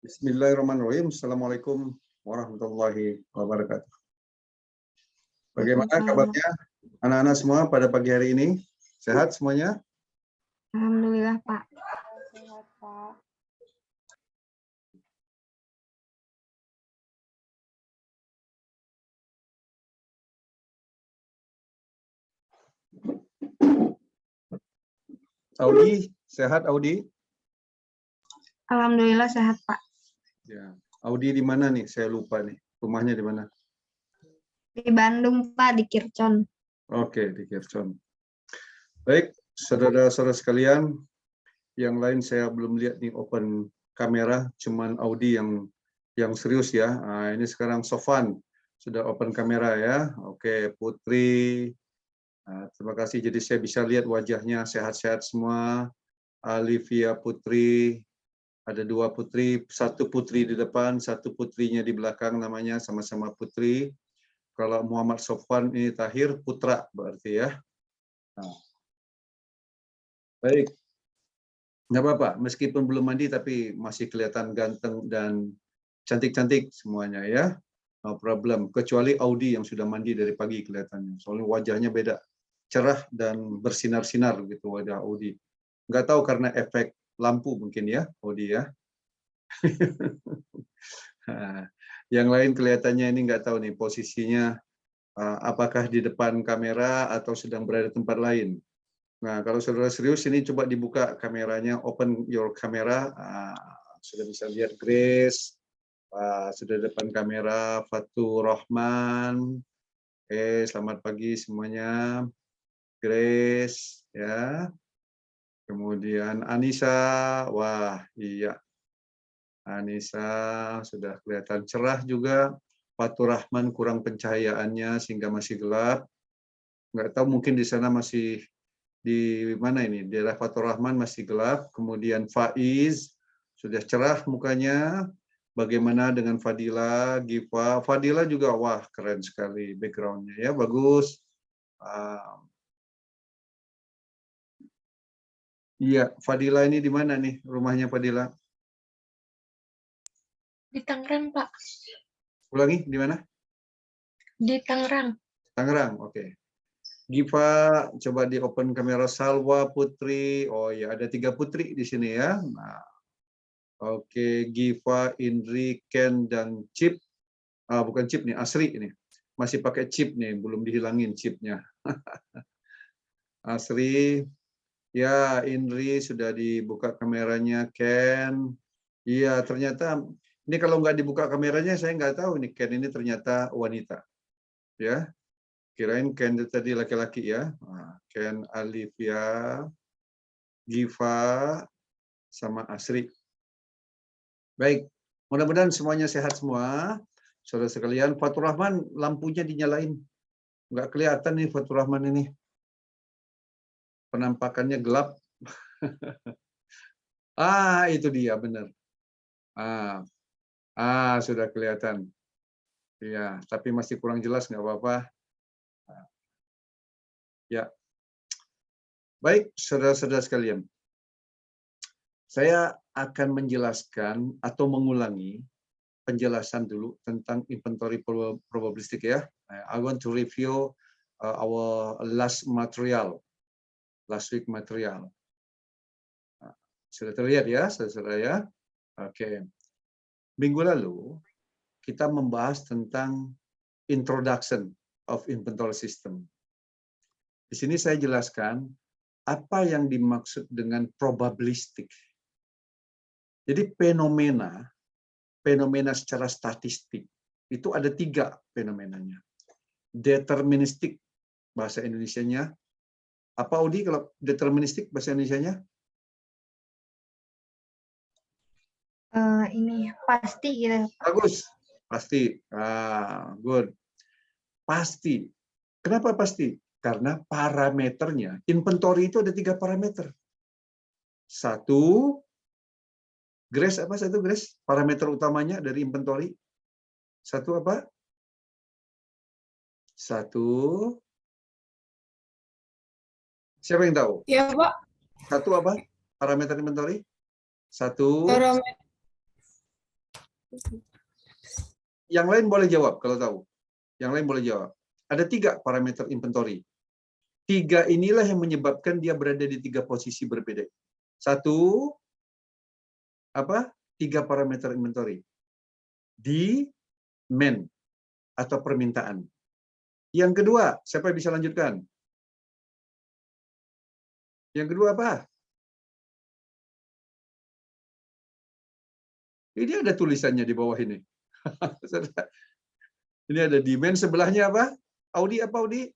Bismillahirrahmanirrahim. Assalamualaikum warahmatullahi wabarakatuh. Bagaimana Waalaikumsalam. kabarnya anak-anak semua pada pagi hari ini? Sehat semuanya? Alhamdulillah, Pak. Sehat, Pak. Audi, sehat Audi? Alhamdulillah sehat, Pak. Ya. Audi di mana nih? Saya lupa nih. Rumahnya di mana? Di Bandung, Pak, di Kircon. Oke, di Kircon. Baik, saudara-saudara sekalian, yang lain saya belum lihat nih open kamera, cuman Audi yang serius ya. Nah, ini sekarang Sofan sudah open kamera ya. Oke, Putri. Nah, terima kasih. Jadi saya bisa lihat wajahnya sehat-sehat semua. Alivia Putri, ada 2 putri, 1 putri di depan, 1 putrinya di belakang, namanya sama-sama Putri. Kalau Muhammad Sofwan ini Tahir Putra berarti ya. Nah, baik, nggak apa-apa, meskipun belum mandi tapi masih kelihatan ganteng dan cantik-cantik semuanya ya. No problem, kecuali Audi yang sudah mandi dari pagi kelihatannya. Soalnya wajahnya beda, cerah dan bersinar-sinar gitu wajah Audi. Nggak tahu karena efek lampu mungkin ya, Audi ya. Yang lain kelihatannya ini nggak tahu nih posisinya, apakah di depan kamera atau sedang berada di tempat lain. Nah, kalau saudara serius ini coba dibuka kameranya, open your camera. Sudah bisa lihat Grace, sudah di depan kamera, Fatur Rahman. Selamat pagi semuanya. Grace, ya. Kemudian Anissa, wah iya. Anissa sudah kelihatan cerah juga. Fatur Rahman kurang pencahayaannya sehingga masih gelap. Nggak tahu mungkin di sana masih di mana ini, daerah Fatur Rahman masih gelap. Kemudian Faiz sudah cerah mukanya. Bagaimana dengan Fadila, Giva? Fadila juga wah keren sekali backgroundnya ya, bagus. Iya, Fadila ini di mana nih rumahnya Fadila? Di Tangerang, Pak. Ulangi, di mana? Di Tangerang. Tangerang, oke. Giva, coba di open kamera. Salwa Putri, oh ya ada 3 putri di sini ya. Nah, oke, Giva, Indri, Ken, dan Chip. Bukan Chip nih, Asri ini. Masih pakai chip nih, belum dihilangin chipnya. Asri, ya Indri sudah dibuka kameranya. Ken, iya ternyata ini kalau nggak dibuka kameranya saya nggak tahu nih Ken ini ternyata wanita. Ya, kirain Ken itu tadi laki-laki ya. Ken, Alivia, Giva, sama Asri. Baik, mudah-mudahan semuanya sehat semua. Saudara sekalian, Fatur Rahman lampunya dinyalain. Nggak kelihatan nih Fatur Rahman ini. Penampakannya gelap. Itu dia benar. Sudah kelihatan. Ya, tapi masih kurang jelas, nggak apa-apa. Ya. Baik, saudara-saudara sekalian. Saya akan menjelaskan atau mengulangi penjelasan dulu tentang inventory probabilistik ya. I want to review our last week material. Sudah terlihat ya, saudara ya. Oke. Minggu lalu kita membahas tentang introduction of inventory system. Di sini saya jelaskan apa yang dimaksud dengan probabilistik. Jadi fenomena secara statistik itu ada 3 fenomenanya. Deterministik bahasa Indonesianya. Apa Audi kalau deterministik bahasa Indonesianya? Ini pasti gitu. Bagus, pasti. Good. Pasti. Kenapa pasti? Karena parameternya, inventory itu ada 3 parameter. 1, Grace apa satu Grace? Parameter utamanya dari inventory. 1 apa? 1. Siapa yang tahu? Ya, Pak. 1 apa? Parameter inventory? 1. Yang lain boleh jawab kalau tahu. Yang lain boleh jawab. Ada 3 parameter inventory. 3 inilah yang menyebabkan dia berada di 3 posisi berbeda. 1, 3 parameter inventory. Demand atau permintaan. Yang kedua, siapa yang bisa lanjutkan? Yang kedua apa? Ini ada tulisannya di bawah ini. Ini ada demand, sebelahnya apa? Audi apa Audi?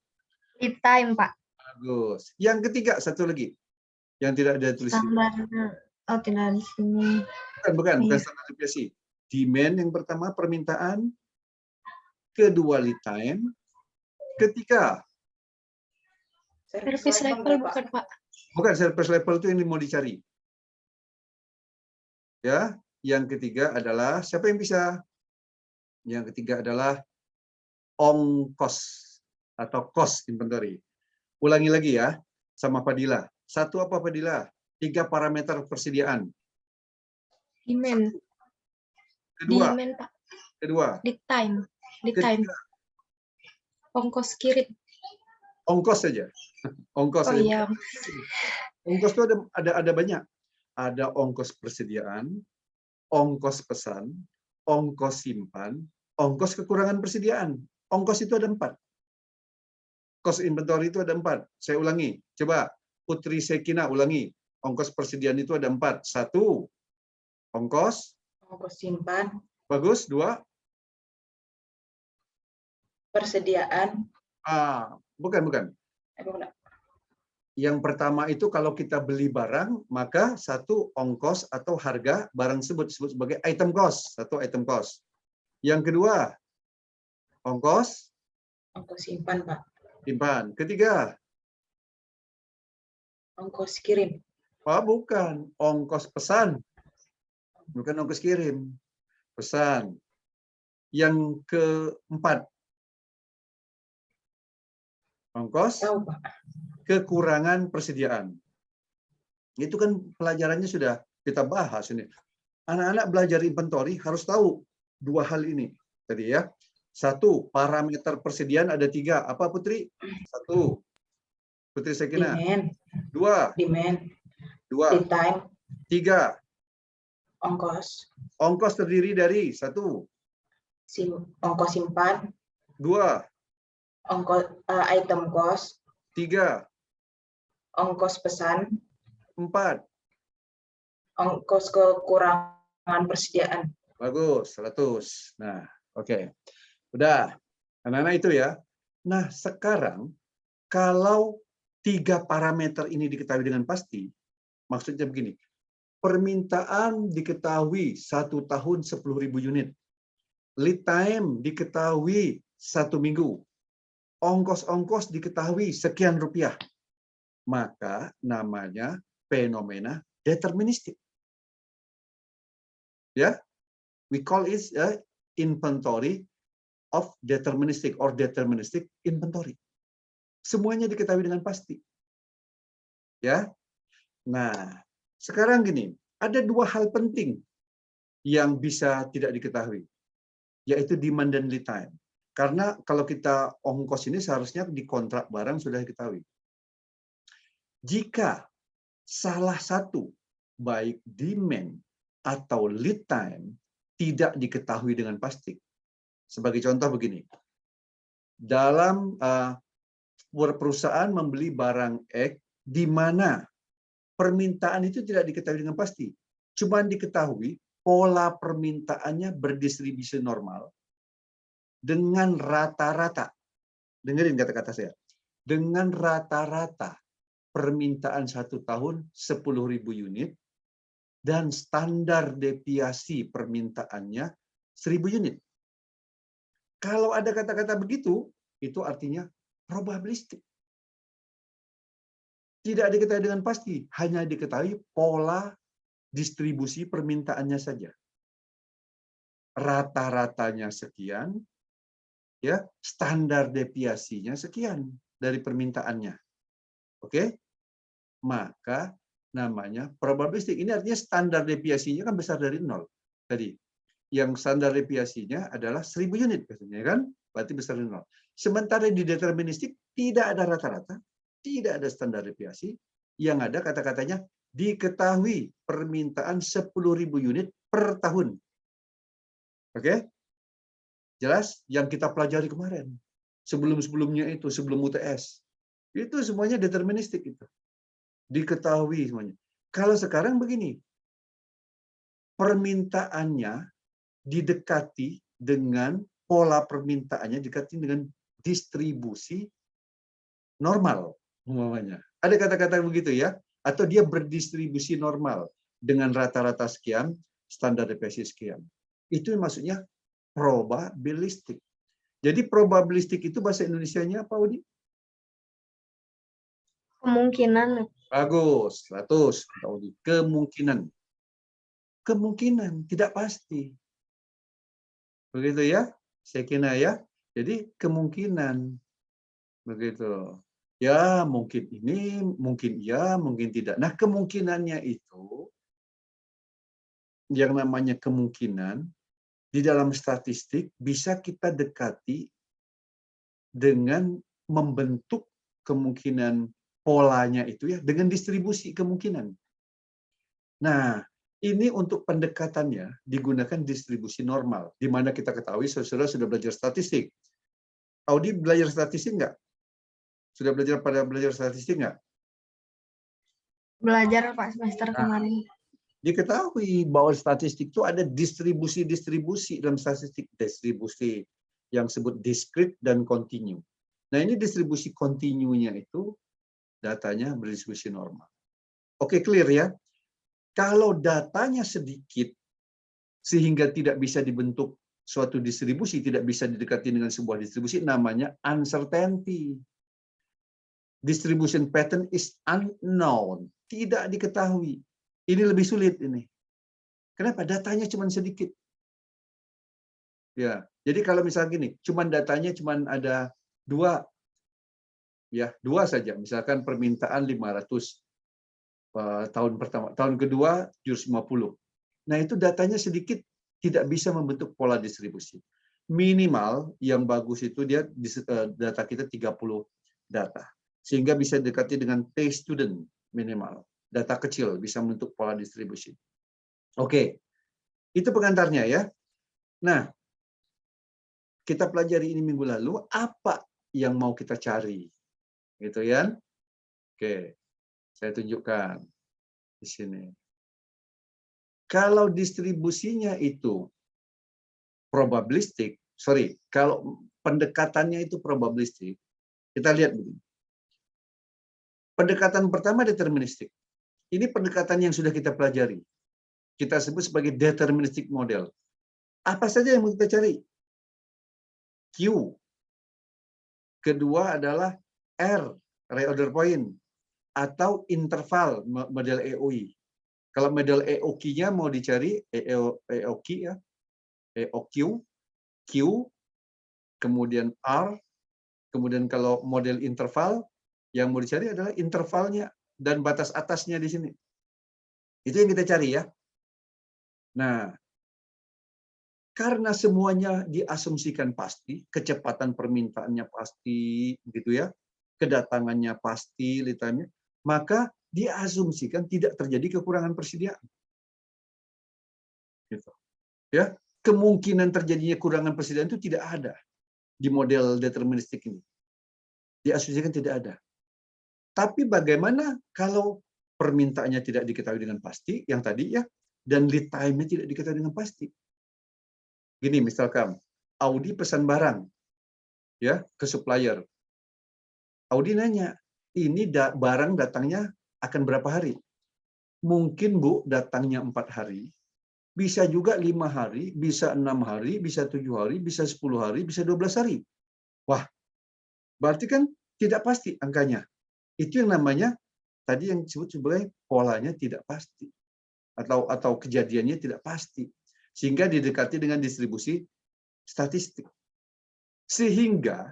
Lead time, Pak. Bagus. Yang ketiga, satu lagi. Yang tidak ada tulisan. Standar. Oh, tidak di sini. Bukan Iya. standar deviasi. Demand yang pertama, permintaan. Kedua, lead time. Ketiga, Service level bukan, Pak? bukan service level itu yang mau dicari. Ya, yang ketiga adalah siapa yang bisa? Yang ketiga adalah ongkos atau cost inventory. Ulangi lagi ya, sama Fadila. 1 apa Fadila? 3 parameter persediaan. Demand. Kedua, Demand, Pak. kedua. Lead time. Lead time. Ketiga, Ongkos kirim. ongkos saja. Ongkos Oh saja. iya. Ongkos itu ada banyak. Ada ongkos persediaan, ongkos pesan, ongkos simpan, ongkos kekurangan persediaan. Ongkos itu ada 4. Cost inventory itu ada 4. Saya ulangi. Coba Putri Sekina ulangi. Ongkos persediaan itu ada 4. 1, ongkos. Ongkos simpan, Bagus. 2, persediaan. bukan. Yang pertama itu kalau kita beli barang, maka 1 ongkos atau harga barang tersebut disebut sebagai item cost. 1 item cost. Yang kedua, ongkos Ongkos simpan, Pak. simpan. Ketiga, Ongkos kirim. bukan. Ongkos pesan. Bukan ongkos kirim. Pesan. Yang keempat, ongkos Tahu, Pak. kekurangan persediaan. Itu kan pelajarannya sudah kita bahas ini. Anak-anak belajar inventory harus tahu 2 hal ini. Tadi ya. 1, parameter persediaan ada 3. Apa Putri? 1, Putri Sekina. Demand. 2, Demand. Lead 2, time. 3. Ongkos. Ongkos terdiri dari 1, Ongkos simpan. 2, Ongkos item cost. 3, Ongkos pesan. 4. Ongkos kekurangan persediaan. Bagus, 100. Nah, oke. Udah. Anak-anak itu ya. Nah, sekarang kalau 3 parameter ini diketahui dengan pasti, maksudnya begini. Permintaan diketahui 1 tahun 10.000 unit. Lead time diketahui 1 minggu. Ongkos-ongkos diketahui sekian rupiah. Maka namanya fenomena deterministik. Ya, we call it inventory of deterministic or deterministic inventory. Semuanya diketahui dengan pasti. Ya. Nah, sekarang gini, ada 2 hal penting yang bisa tidak diketahui, yaitu demand dan lead time. Karena kalau kita ongkos ini seharusnya di kontrak barang sudah diketahui. Jika salah satu, baik demand atau lead time, tidak diketahui dengan pasti. Sebagai contoh begini, dalam perusahaan membeli barang X, di mana permintaan itu tidak diketahui dengan pasti. Cuma diketahui pola permintaannya berdistribusi normal dengan rata-rata. Dengerin kata-kata saya. Dengan rata-rata permintaan 1 tahun 10.000 unit dan standar deviasi permintaannya 1.000 unit. Kalau ada kata-kata begitu, itu artinya probabilistik. Tidak diketahui dengan pasti, hanya diketahui pola distribusi permintaannya saja. Rata-ratanya sekian, ya, standar deviasinya sekian dari permintaannya. Oke? Maka namanya probabilistik. Ini artinya standar deviasinya kan besar dari 0 tadi. yang standar deviasinya adalah 1000 unit katanya kan, berarti besar dari 0. Sementara di deterministik tidak ada rata-rata, tidak ada standar deviasi, yang ada kata-katanya diketahui permintaan 10.000 unit per tahun. Oke? Jelas? Yang kita pelajari kemarin. Sebelum-sebelumnya itu, sebelum UTS. Itu semuanya deterministik itu. Diketahui semuanya. Kalau sekarang begini, permintaannya didekati dengan pola permintaannya didekati dengan distribusi normal umpamanya. Ada kata-kata begitu ya, atau dia berdistribusi normal dengan rata-rata sekian, standar deviasi sekian. Itu maksudnya probabilistik. Jadi probabilistik itu bahasa Indonesianya apa, Udi? Kemungkinan. Bagus, 100 kata Udi. Kemungkinan. Kemungkinan, tidak pasti. Begitu ya, Sekina ya. Jadi kemungkinan. Begitu. Ya, mungkin ini, mungkin iya, mungkin tidak. Nah, kemungkinannya itu, yang namanya kemungkinan, di dalam statistik bisa kita dekati dengan membentuk kemungkinan polanya itu ya, dengan distribusi kemungkinan. Nah, ini untuk pendekatannya digunakan distribusi normal, di mana kita ketahui saudara sudah belajar statistik. Audi belajar statistik nggak? Sudah belajar statistik nggak? Belajar Pak semester kemarin. Diketahui bahwa statistik itu ada distribusi-distribusi dalam statistik. Distribusi yang disebut discrete dan kontinu. Nah, ini distribusi kontinunya itu datanya berdistribusi normal. Oke, clear ya? Kalau datanya sedikit sehingga tidak bisa dibentuk suatu distribusi, tidak bisa didekati dengan sebuah distribusi, namanya uncertainty. Distribution pattern is unknown, tidak diketahui. Ini lebih sulit ini. Kenapa? Datanya cuma sedikit. Ya, jadi kalau misalnya gini, datanya cuma ada 2, ya 2 saja. Misalkan permintaan 500 tahun pertama, tahun kedua 750. Nah itu datanya sedikit, tidak bisa membentuk pola distribusi. Minimal yang bagus itu dia data kita 30 data. Sehingga bisa dekati dengan T-student minimal. Data kecil bisa membentuk pola distribusi. Oke, itu pengantarnya ya. Nah, kita pelajari ini minggu lalu, apa yang mau kita cari? Gitu ya. Oke, saya tunjukkan di sini. Kalau distribusinya itu probabilistik, kalau pendekatannya itu probabilistik, kita lihat begini. Pendekatan pertama deterministik. Ini pendekatan yang sudah kita pelajari. Kita sebut sebagai deterministic model. Apa saja yang mau kita cari? Q. Kedua adalah R, reorder point, atau interval model EOI. Kalau model EOQ-nya mau dicari, EOQ ya, EOQ, Q, kemudian R, kemudian kalau model interval, yang mau dicari adalah intervalnya dan batas atasnya di sini. Itu yang kita cari ya. Nah, karena semuanya diasumsikan pasti, kecepatan permintaannya pasti, gitu ya, kedatangannya pasti, lead time-nya, maka diasumsikan tidak terjadi kekurangan persediaan. Gitu. Ya, kemungkinan terjadinya kekurangan persediaan itu tidak ada di model deterministik ini. Diasumsikan tidak ada. Tapi bagaimana kalau permintaannya tidak diketahui dengan pasti, yang tadi ya, dan lead time-nya tidak diketahui dengan pasti. Gini misalkan, Audi pesan barang ya ke supplier. Audi nanya, ini barang datangnya akan berapa hari? Mungkin Bu datangnya 4 hari, bisa juga 5 hari, bisa 6 hari, bisa 7 hari, bisa 10 hari, bisa 12 hari. Wah, berarti kan tidak pasti angkanya. Itu yang namanya tadi yang disebut sebagai polanya tidak pasti atau kejadiannya tidak pasti, sehingga didekati dengan distribusi statistik. Sehingga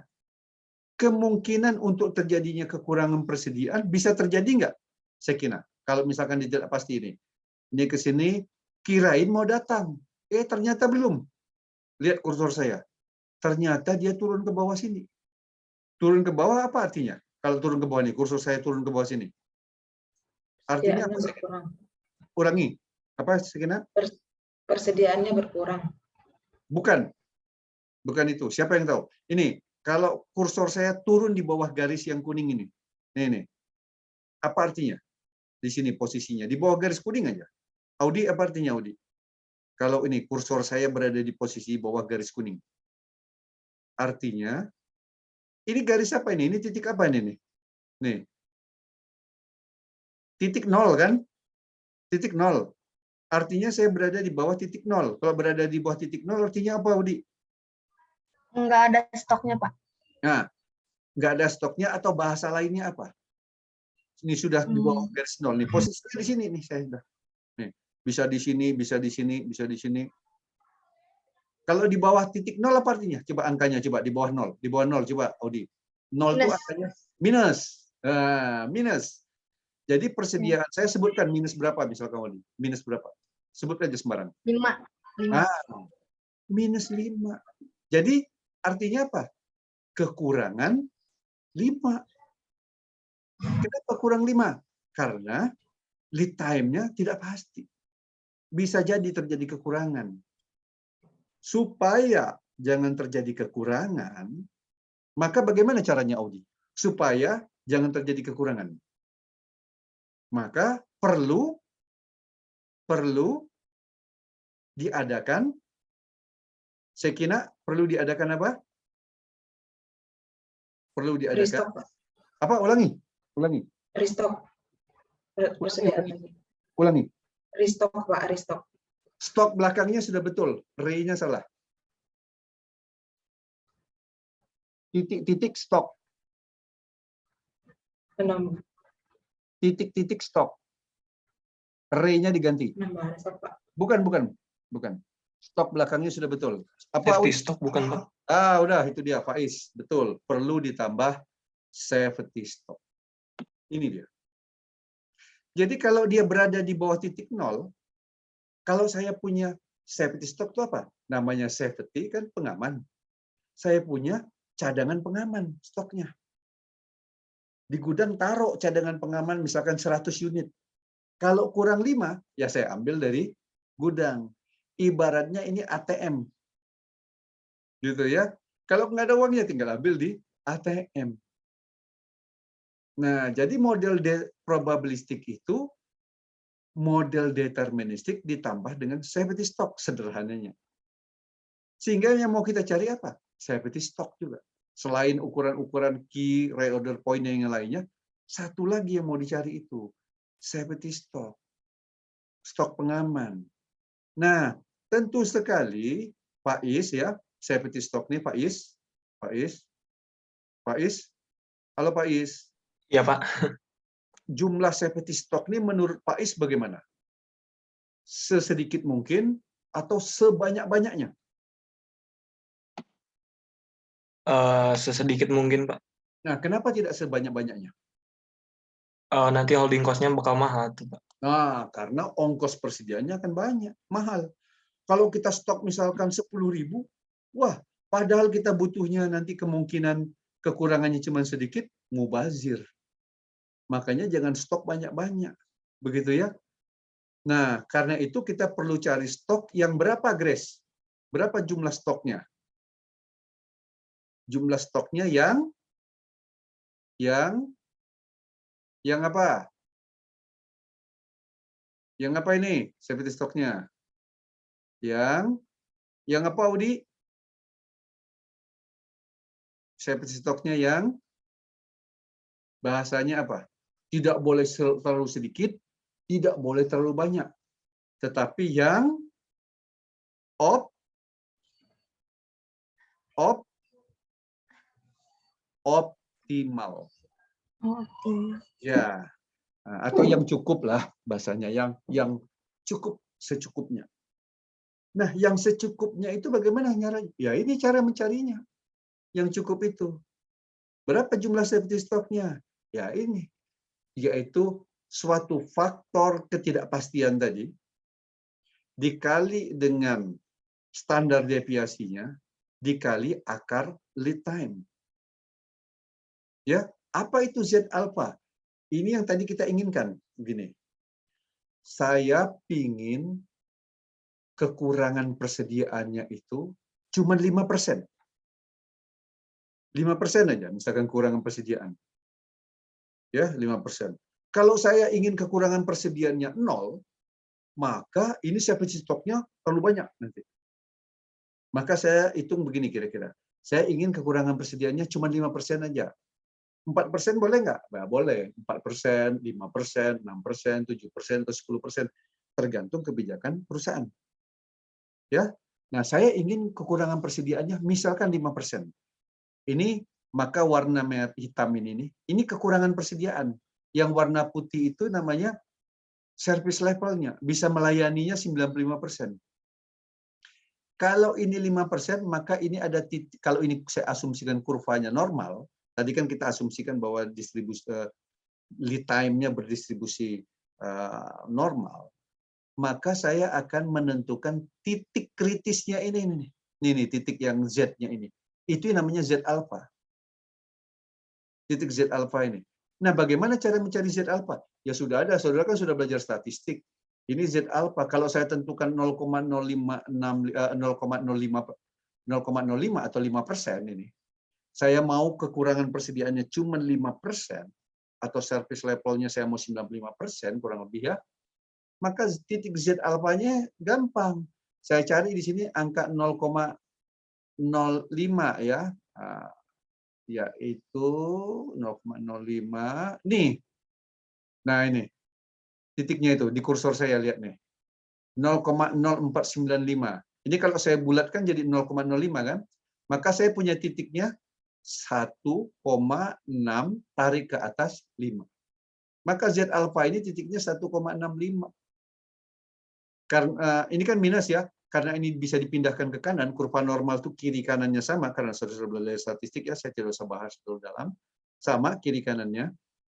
kemungkinan untuk terjadinya kekurangan persediaan bisa terjadi nggak? Saya kira kalau misalkan tidak pasti ini ke sini kirain mau datang, Ternyata belum. Lihat kursor saya. Ternyata dia turun ke bawah sini. Turun ke bawah apa artinya? Kalau turun ke bawah ini, kursor saya turun ke bawah sini. Artinya Persediaannya apa? berkurang. Ulangi. Apa Sekina? Persediaannya berkurang. Bukan. Bukan itu. Siapa yang tahu? Ini, kalau kursor saya turun di bawah garis yang kuning ini. Nih. Apa artinya? Di sini posisinya. Di bawah garis kuning aja. Audi, apa artinya Audi? Kalau ini kursor saya berada di posisi bawah garis kuning. Artinya, ini garis apa ini? Ini titik apa ini? Nih. Titik nol kan? Titik nol. Artinya saya berada di bawah titik nol. Kalau berada di bawah titik nol artinya apa, Audi? Nggak ada stoknya, Pak. Nah, nggak ada stoknya atau bahasa lainnya apa? Ini sudah di bawah garis nol nih. Posisinya di sini nih saya sudah. Nih, bisa di sini, bisa di sini, bisa di sini. Kalau di bawah titik nol apa artinya? Coba angkanya, coba di bawah nol. Di bawah nol, coba Audi. Nol itu Minus. angkanya minus. Minus. Jadi persediaan saya sebutkan minus berapa misalkan Audi. Minus berapa? Sebut aja sembarang. 5. Minus 5. Jadi artinya apa? Kekurangan 5. Kenapa kurang 5? Karena lead time-nya tidak pasti. Bisa jadi terjadi kekurangan. Supaya jangan terjadi kekurangan, maka bagaimana caranya Audi? Supaya jangan terjadi kekurangan. Maka perlu diadakan, Sekina, perlu diadakan apa? Perlu diadakan. Restock, Pak. Apa? Ulangi. Restock. Persediaan lagi. Ulangi. Restock, Pak. Restock. Stok belakangnya sudah betul. Ray-nya salah. Titik-titik stok. Penambahan Titik-titik stok. Ray-nya diganti. stok, Pak. Bukan. Stok belakangnya sudah betul. Apa? Safety stock bukan, Pak? Udah itu dia Faiz. Betul. Perlu ditambah safety stock. Ini dia. Jadi kalau dia berada di bawah titik nol, kalau saya punya safety stock itu apa? Namanya safety kan pengaman. Saya punya cadangan pengaman stoknya. Di gudang taruh cadangan pengaman misalkan 100 unit. Kalau kurang 5, ya saya ambil dari gudang. Ibaratnya ini ATM. Gitu ya. Kalau nggak ada uangnya tinggal ambil di ATM. Nah, jadi model probabilistik itu model deterministik ditambah dengan safety stock sederhananya. Sehingga yang mau kita cari apa? Safety stock juga. Selain ukuran-ukuran key, reorder point yang lainnya, satu lagi yang mau dicari itu safety stock. Stok pengaman. Nah, tentu sekali Pak Is ya, safety stock nih Pak Is. Halo Pak Is. Iya, Pak. Jumlah safety stock ini menurut Pak Is bagaimana? Sesedikit mungkin atau sebanyak-banyaknya? Sesedikit mungkin, Pak. Nah, kenapa tidak sebanyak-banyaknya? Nanti holding cost-nya bakal mahal tuh, Pak. Nah, karena ongkos persediaannya akan banyak, mahal. Kalau kita stok misalkan 10.000, wah, padahal kita butuhnya nanti kemungkinan kekurangannya cuma sedikit, mubazir. Makanya jangan stok banyak-banyak. Begitu ya. Nah, karena itu kita perlu cari stok yang berapa, Grace? Berapa jumlah stoknya? Jumlah stoknya yang apa? Yang apa ini? Safety stoknya. Yang apa, Audi? Safety stoknya yang bahasanya apa? Tidak boleh terlalu sedikit, tidak boleh terlalu banyak. Tetapi yang optimal. Optimal. Ya, atau yang cukup lah bahasanya, yang cukup secukupnya. Nah, yang secukupnya itu bagaimana caranya? Ya, ini cara mencarinya. Yang cukup itu. Berapa jumlah safety stock-nya? Ya, ini. Yaitu suatu faktor ketidakpastian tadi dikali dengan standar deviasinya dikali akar lead time. Ya, apa itu Z alpha? Ini yang tadi kita inginkan. Begini, saya pingin kekurangan persediaannya itu cuma 5%. 5% aja, misalkan kekurangan persediaan. Ya, 5%. Kalau saya ingin kekurangan persediaannya 0, maka ini safety stock-nya terlalu banyak nanti. Maka saya hitung begini kira-kira. Saya ingin kekurangan persediaannya cuma 5% aja. 4% boleh nggak? Nah, boleh. 4%, 5%, 6%, 7%, atau 10%. Tergantung kebijakan perusahaan. Ya. Nah, saya ingin kekurangan persediaannya misalkan 5%. Ini maka warna merah hitam ini kekurangan persediaan. Yang warna putih itu namanya service levelnya. Bisa melayaninya 95%. Kalau ini 5%, maka ini ada titik, kalau ini saya asumsikan kurvanya normal, tadi kan kita asumsikan bahwa distribusi lead time-nya berdistribusi normal, maka saya akan menentukan titik kritisnya ini titik yang Z-nya ini. Itu namanya Z alpha. Titik Z alpha ini. Nah, bagaimana cara mencari Z alpha? Ya sudah ada, saudara kan sudah belajar statistik. Ini Z alpha, kalau saya tentukan 0,05 atau 5% ini, saya mau kekurangan persediaannya cuma 5%, atau service levelnya saya mau 95% kurang lebih ya, maka titik Z alpha-nya gampang. Saya cari di sini angka 0,05 ya, yaitu 0,05. Nih, nah ini titiknya itu di kursor saya lihat nih. 0,0495. Ini kalau saya bulatkan jadi 0,05 kan? Maka saya punya titiknya 1,6 tarik ke atas 5. Maka Z alpha ini titiknya 1,65. Karena ini kan minus ya, karena ini bisa dipindahkan ke kanan, kurva normal itu kiri kanannya sama, karena saudara belajar statistik ya, saya tidak usah bahas terlalu dalam. Sama kiri kanannya.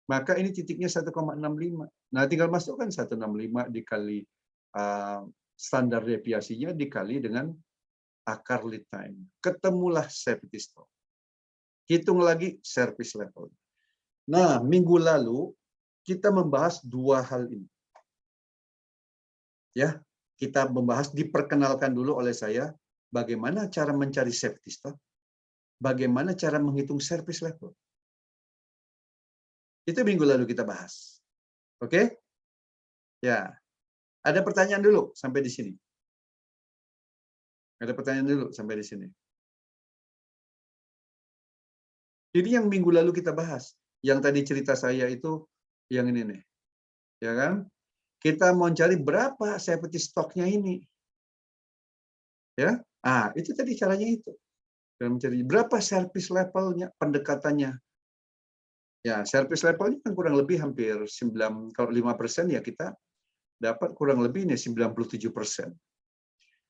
Maka ini titiknya 1,65. Nah, tinggal masukkan 165 dikali standar deviasinya dikali dengan akar lead time. Ketemulah safety stock. Hitung lagi service level. Nah, minggu lalu kita membahas dua hal ini. Ya, kita membahas, diperkenalkan dulu oleh saya bagaimana cara mencari safety stock, bagaimana cara menghitung service level. Itu minggu lalu kita bahas. Oke? Ya. Ada pertanyaan dulu sampai di sini? Ada pertanyaan dulu sampai di sini? Ini yang minggu lalu kita bahas. Yang tadi cerita saya itu yang ini nih. Ya kan? Kita mau cari berapa safety stock-nya ini. Ya? Itu tadi caranya itu. Dan mencari berapa service level-nya, pendekatannya. Ya, service level-nya kan kurang lebih hampir 9, kalau 5% ya kita dapat kurang lebih nih 97%.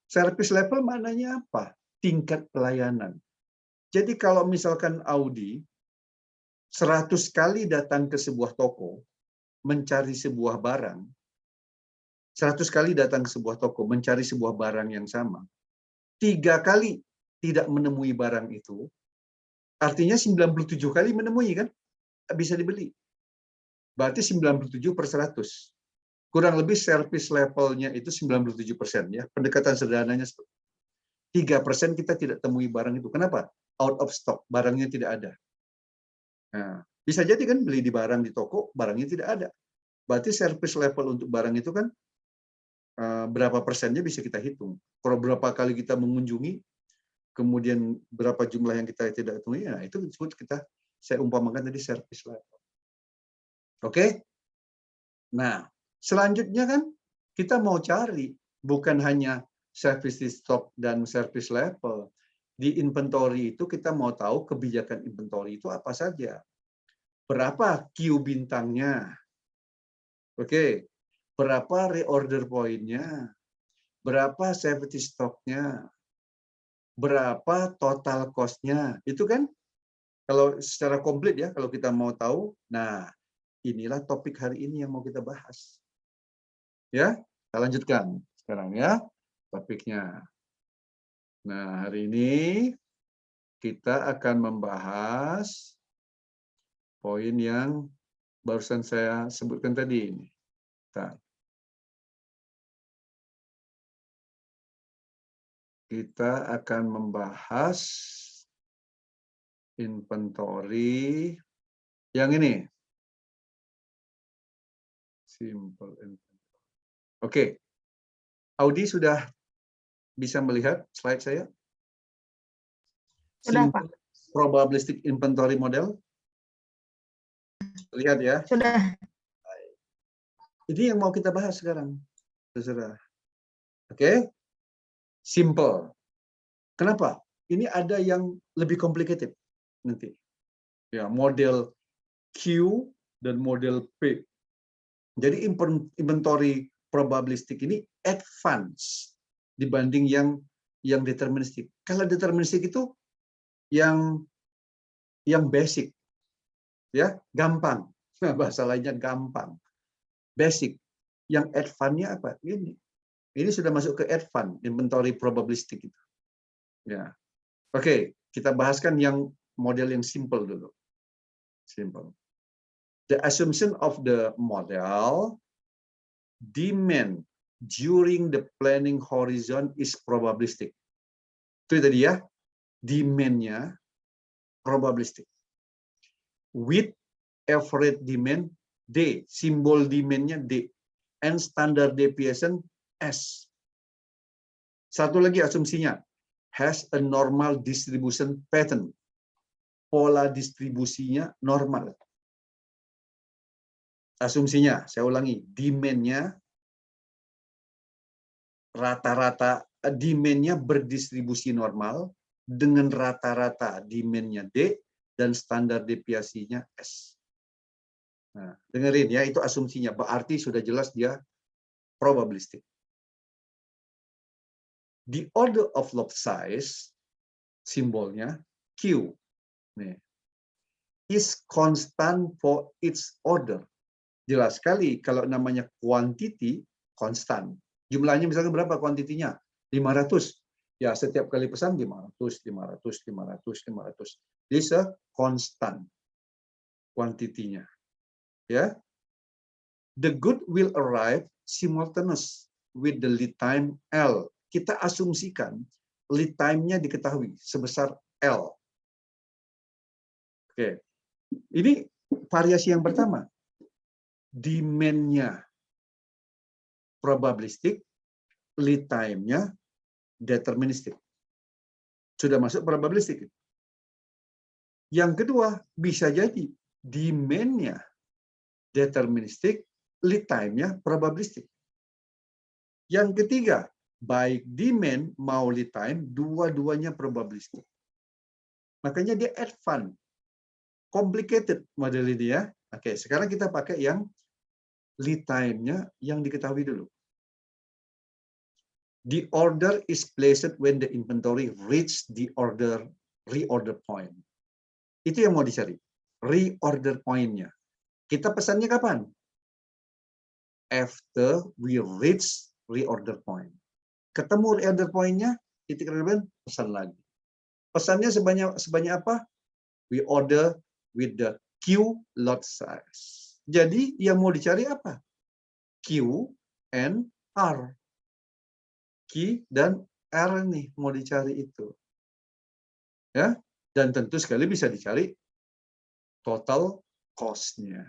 Service level maknanya apa? Tingkat pelayanan. Jadi kalau misalkan Audi 100 kali datang ke sebuah toko mencari sebuah barang, 100 kali datang ke sebuah toko mencari sebuah barang yang sama, 3 kali tidak menemui barang itu, artinya 97 kali menemui kan? Bisa dibeli. Berarti 97/100. Kurang lebih service levelnya itu 97% ya. Pendekatan sederhananya 3% kita tidak temui barang itu. Kenapa? Out of stock, barangnya tidak ada. Nah, bisa jadi kan beli di barang di toko, barangnya tidak ada. Berarti service level untuk barang itu kan berapa persennya bisa kita hitung. Kalau berapa kali kita mengunjungi, kemudian berapa jumlah yang kita tidak temui, nah itu disebut saya umpamakan tadi service level. Oke? Nah, selanjutnya kan kita mau cari bukan hanya service stock dan service level. Di inventory itu kita mau tahu kebijakan inventory itu apa saja. Berapa Q bintangnya? Oke. Berapa reorder point-nya? Berapa safety stock-nya? Berapa total cost-nya? Itu kan kalau secara komplit ya, kalau kita mau tahu. Nah, inilah topik hari ini yang mau kita bahas. Ya, kita lanjutkan. sekarang ya topiknya. Nah, hari ini kita akan membahas poin yang barusan saya sebutkan tadi ini. Kita akan membahas inventory yang ini. Simple inventory. Oke. Audi sudah bisa melihat slide saya? Sudah, Simple probabilistic inventory model. Lihat ya. Sudah. Ini yang mau kita bahas sekarang. Saudara. Oke. Simple. Kenapa? Ini ada yang lebih complicated nanti. Ya, model Q dan model P. Jadi inventory probabilistik ini advance dibanding yang deterministik. Kalau deterministik itu yang basic, ya gampang. Nah, bahasa lainnya gampang, basic. Yang advance-nya apa? Ini sudah masuk ke advance inventory probabilistik itu. Ya, oke, kita bahaskan yang model yang simple dulu. Simple. The assumption of the model demand during the planning horizon is probabilistic. Itu tadi ya, demand-nya probabilistic. With average demand D, simbol demand-nya D, and standard deviation S. Satu lagi asumsinya, has a normal distribution pattern. Pola distribusinya normal. Asumsinya, saya ulangi, demand-nya rata-rata, demand-nya berdistribusi normal dengan rata-rata demand-nya D dan standar deviasinya S. Nah, dengerin ya, itu asumsinya, berarti sudah jelas dia probabilistik. The order of lot size, simbolnya Q, nih, is constant for its order. Jelas sekali kalau namanya quantity konstan. Jumlahnya misalnya berapa kuantitinya? 500. Ya, setiap kali pesan 500, 500, 500, 500. This a constant kuantitinya. Ya. The good will arrive simultaneous with the lead time L. Kita asumsikan lead time-nya diketahui sebesar L. Oke. Ini variasi yang pertama. Demand-nya probabilistik, lead time-nya deterministik. Sudah masuk probabilistik. Yang kedua, bisa jadi demand-nya deterministik, lead time-nya probabilistik. Yang ketiga, baik demand mau lead time, dua-duanya probabilistik. Makanya dia advance. Complicated model ini ya. Oke, sekarang kita pakai yang lead time-nya yang diketahui dulu. The order is placed when the inventory reach the reorder point. Itu yang mau dicari. Reorder point-nya. Kita pesannya kapan? After we reach reorder point. Ketemu reorder point-nya, titik reorder, pesan lagi. Pesannya sebanyak apa? We order with the Q lot size. Jadi yang mau dicari apa? Q and R. Q dan R nih mau dicari itu. Ya, dan tentu sekali bisa dicari total cost-nya.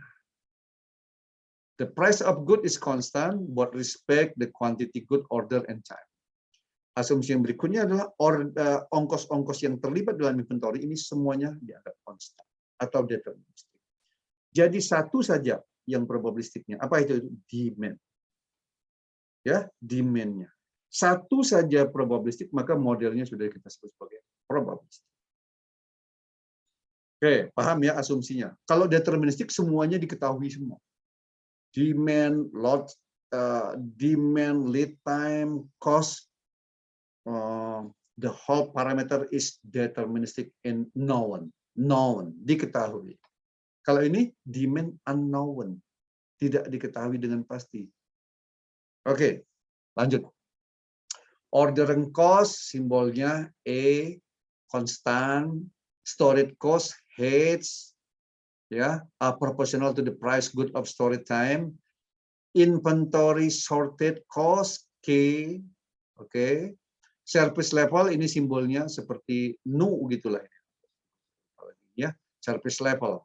The price of good is constant with respect the quantity good, order, and time. Asumsi yang berikutnya adalah ongkos-ongkos yang terlibat dalam inventory ini semuanya dianggap konstan atau deterministik. Jadi satu saja yang probabilistiknya. Apa itu? Demand. Ya, demand-nya. Satu saja probabilistik, maka modelnya sudah kita sebut sebagai probabilistik. Oke, paham ya asumsinya. Kalau deterministik semuanya diketahui semua. Demand, lot, demand, lead time, cost, the whole parameter is deterministic and known. Known, diketahui. Kalau ini demand unknown, tidak diketahui dengan pasti. Oke, lanjut. Ordering cost simbolnya E, constant, storage cost H, ya, are proportional to the price good of storage time. Inventory sorted cost K, oke. Service level ini simbolnya seperti nu gitulah ya, service level.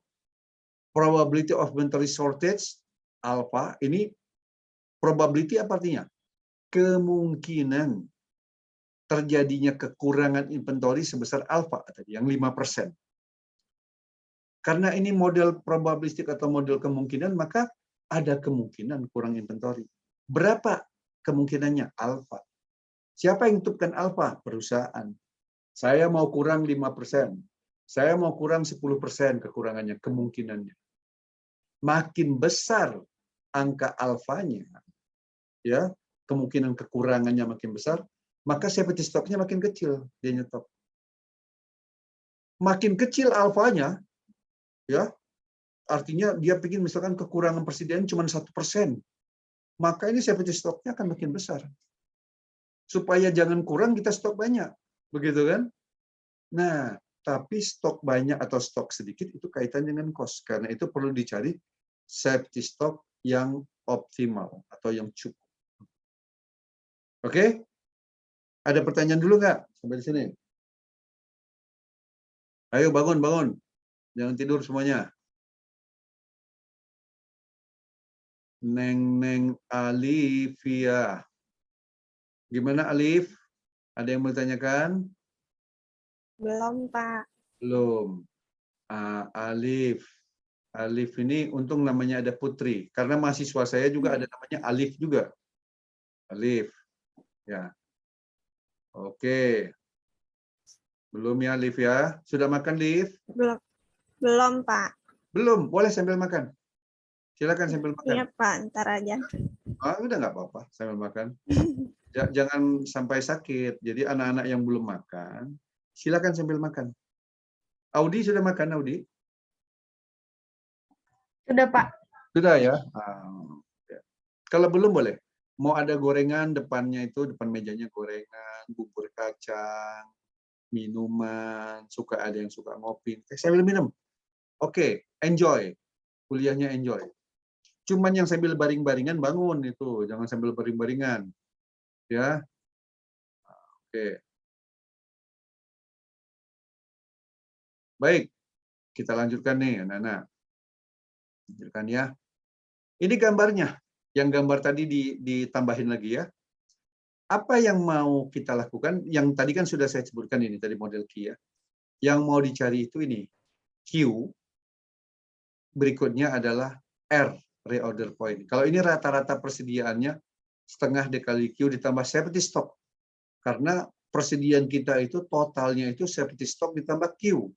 Probability of inventory shortage alpha, ini probability apa artinya? Kemungkinan terjadinya kekurangan inventory sebesar alfa tadi yang 5%. Karena ini model probabilistik atau model kemungkinan, maka ada kemungkinan kurang inventory. Berapa kemungkinannya? Alfa. Siapa yang tentukan alfa? Perusahaan. Saya mau kurang 5%. Saya mau kurang 10% kekurangannya, kemungkinannya. Makin besar angka alfanya, ya, kemungkinan kekurangannya makin besar, maka safety stock-nya makin kecil dia nyetok. Makin kecil alfanya, ya, artinya dia pikir misalkan kekurangan persediaan cuma 1%, maka ini safety stock-nya akan makin besar. Supaya jangan kurang, kita stok banyak, begitu kan? Nah, tapi stok banyak atau stok sedikit itu kaitan dengan cost. Karena itu perlu dicari safety stock yang optimal atau yang cukup. Oke? Ada pertanyaan dulu nggak sampai di sini? Ayo bangun. Jangan tidur semuanya. Neng Alivia. Gimana Alif? Ada yang mau ditanyakan? Belum, Pak. Belum. Alif. Alif ini untung namanya ada Putri. Karena mahasiswa saya juga ada namanya Alif juga. Alif. Ya. Oke. Belum ya Alif ya? Sudah makan Alif? Belum, Pak. Belum. Boleh sambil makan. Silakan sambil makan. Iya, Pak. Ntar aja. Udah nggak apa-apa sambil makan. Jangan sampai sakit. Jadi anak-anak yang belum makan, silakan sambil makan. Audi sudah makan, Audi? Sudah, Pak. Sudah ya. Ya. Kalau belum boleh. Mau ada gorengan depannya itu, depan mejanya gorengan, bubur kacang, minuman, ada yang suka ngopi. Sambil minum. Oke, enjoy. Kuliahnya enjoy. Cuman yang sambil baring-baringan bangun itu, jangan sambil baring-baringan. Ya. Oke. Baik. Kita lanjutkan nih, anak-anak. Lanjutkan ya. Ini gambarnya. Yang gambar tadi ditambahin lagi ya. Apa yang mau kita lakukan? Yang tadi kan sudah saya sebutkan ini tadi model Q ya. Yang mau dicari itu ini Q. Berikutnya adalah R, reorder point. Kalau ini rata-rata persediaannya setengah dikali Q ditambah safety stock. Karena persediaan kita itu totalnya itu safety stock ditambah Q.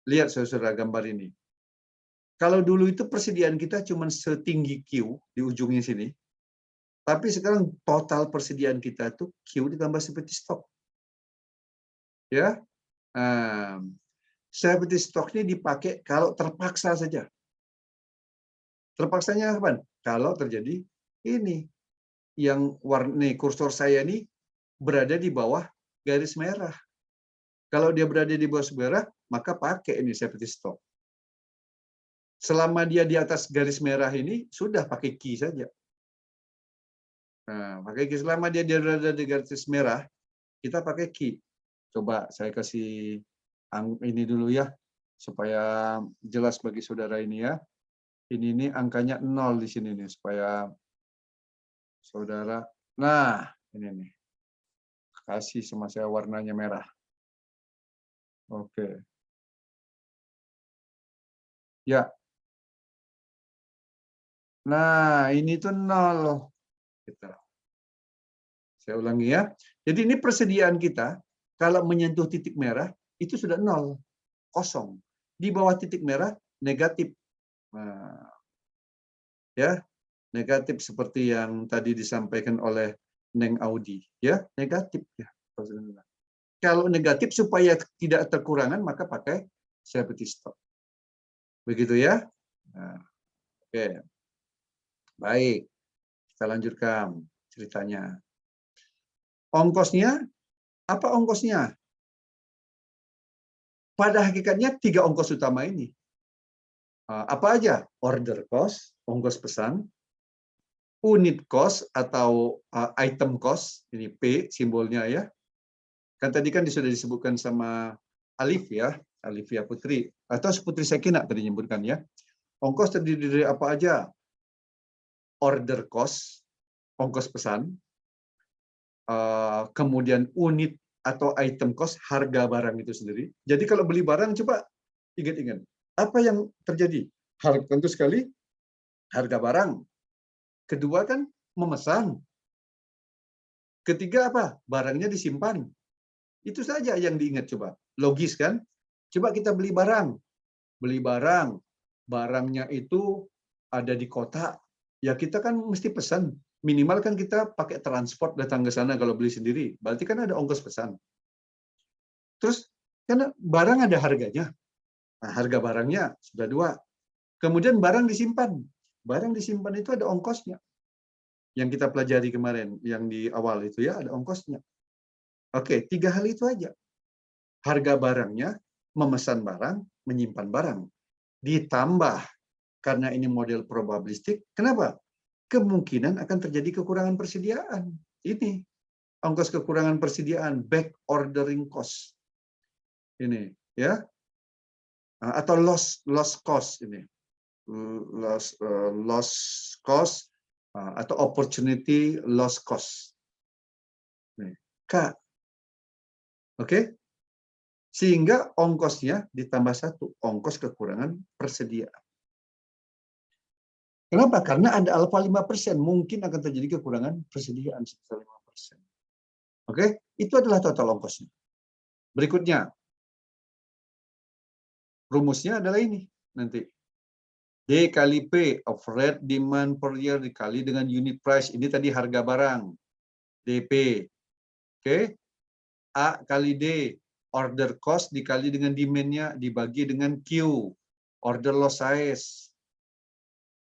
Lihat saudara gambar ini. Kalau dulu itu persediaan kita cuma setinggi Q di ujungnya sini. Tapi sekarang total persediaan kita itu Q ditambah safety stock. Ya. Safety stock ini dipakai kalau terpaksa saja. Terpaksanya kapan? Kalau terjadi ini. Yang warna kursor saya ini berada di bawah garis merah. Kalau dia berada di bawah merah, maka pakai ini safety stock. Selama dia di atas garis merah ini, sudah pakai key saja. Nah, pakai key. Selama dia berada di garis merah, kita pakai key. Coba saya kasih ini dulu ya, supaya jelas bagi saudara ini ya. Ini angkanya 0 di sini nih, supaya saudara. Nah, ini nih. Kasih sama saya warnanya merah. Oke. Ya. Nah, ini tuh 0. Saya ulangi ya. Jadi ini persediaan kita, kalau menyentuh titik merah, itu sudah 0. Kosong. Di bawah titik merah, negatif. Nah, ya, negatif seperti yang tadi disampaikan oleh Neng Audi. Ya, negatif. Ya. Kalau negatif supaya tidak terkurangan, maka pakai safety stock. Begitu ya. Nah, oke. Baik. Kita lanjutkan ceritanya. Ongkosnya, apa ongkosnya? Pada hakikatnya 3 ongkos utama ini. Apa aja? Order cost, ongkos pesan, unit cost atau item cost, ini P simbolnya ya. Kan tadi kan sudah disebutkan sama Alif ya, Alifia Putri, atau Putri Sekina tadi nyebutkan ya. Ongkos terdiri dari apa aja? Order cost, ongkos pesan, kemudian unit atau item cost, harga barang itu sendiri. Jadi kalau beli barang, coba ingat-ingat, apa yang terjadi? Tentu sekali, harga barang. Kedua kan memesan. Ketiga apa? Barangnya disimpan. Itu saja yang diingat coba. Logis kan? Coba kita beli barang. Beli barang. Barangnya itu ada di kota. Ya kita kan mesti pesan. Minimal kan kita pakai transport datang ke sana kalau beli sendiri. Berarti kan ada ongkos pesan. Terus karena barang ada harganya. Nah, harga barangnya sudah 2. Kemudian barang disimpan. Barang disimpan itu ada ongkosnya. Yang kita pelajari kemarin, yang di awal itu ya, ada ongkosnya. Oke, 3 hal itu aja. Harga barangnya, memesan barang, menyimpan barang. Ditambah, karena ini model probabilistik, kenapa? Kemungkinan akan terjadi kekurangan persediaan. Ini, ongkos kekurangan persediaan, back ordering cost. Ini, ya. Atau loss cost ini. Loss cost, atau opportunity loss cost. K. Oke? Sehingga ongkosnya ditambah 1, ongkos kekurangan persediaan. Kenapa? Karena ada alfa 5%, mungkin akan terjadi kekurangan persediaan sebesar 5%. Oke? Itu adalah total ongkosnya. Berikutnya, rumusnya adalah ini nanti. D kali P, average demand per year dikali dengan unit price. Ini tadi harga barang. DP. Oke. A kali D, order cost dikali dengan demand-nya dibagi dengan Q, order loss size.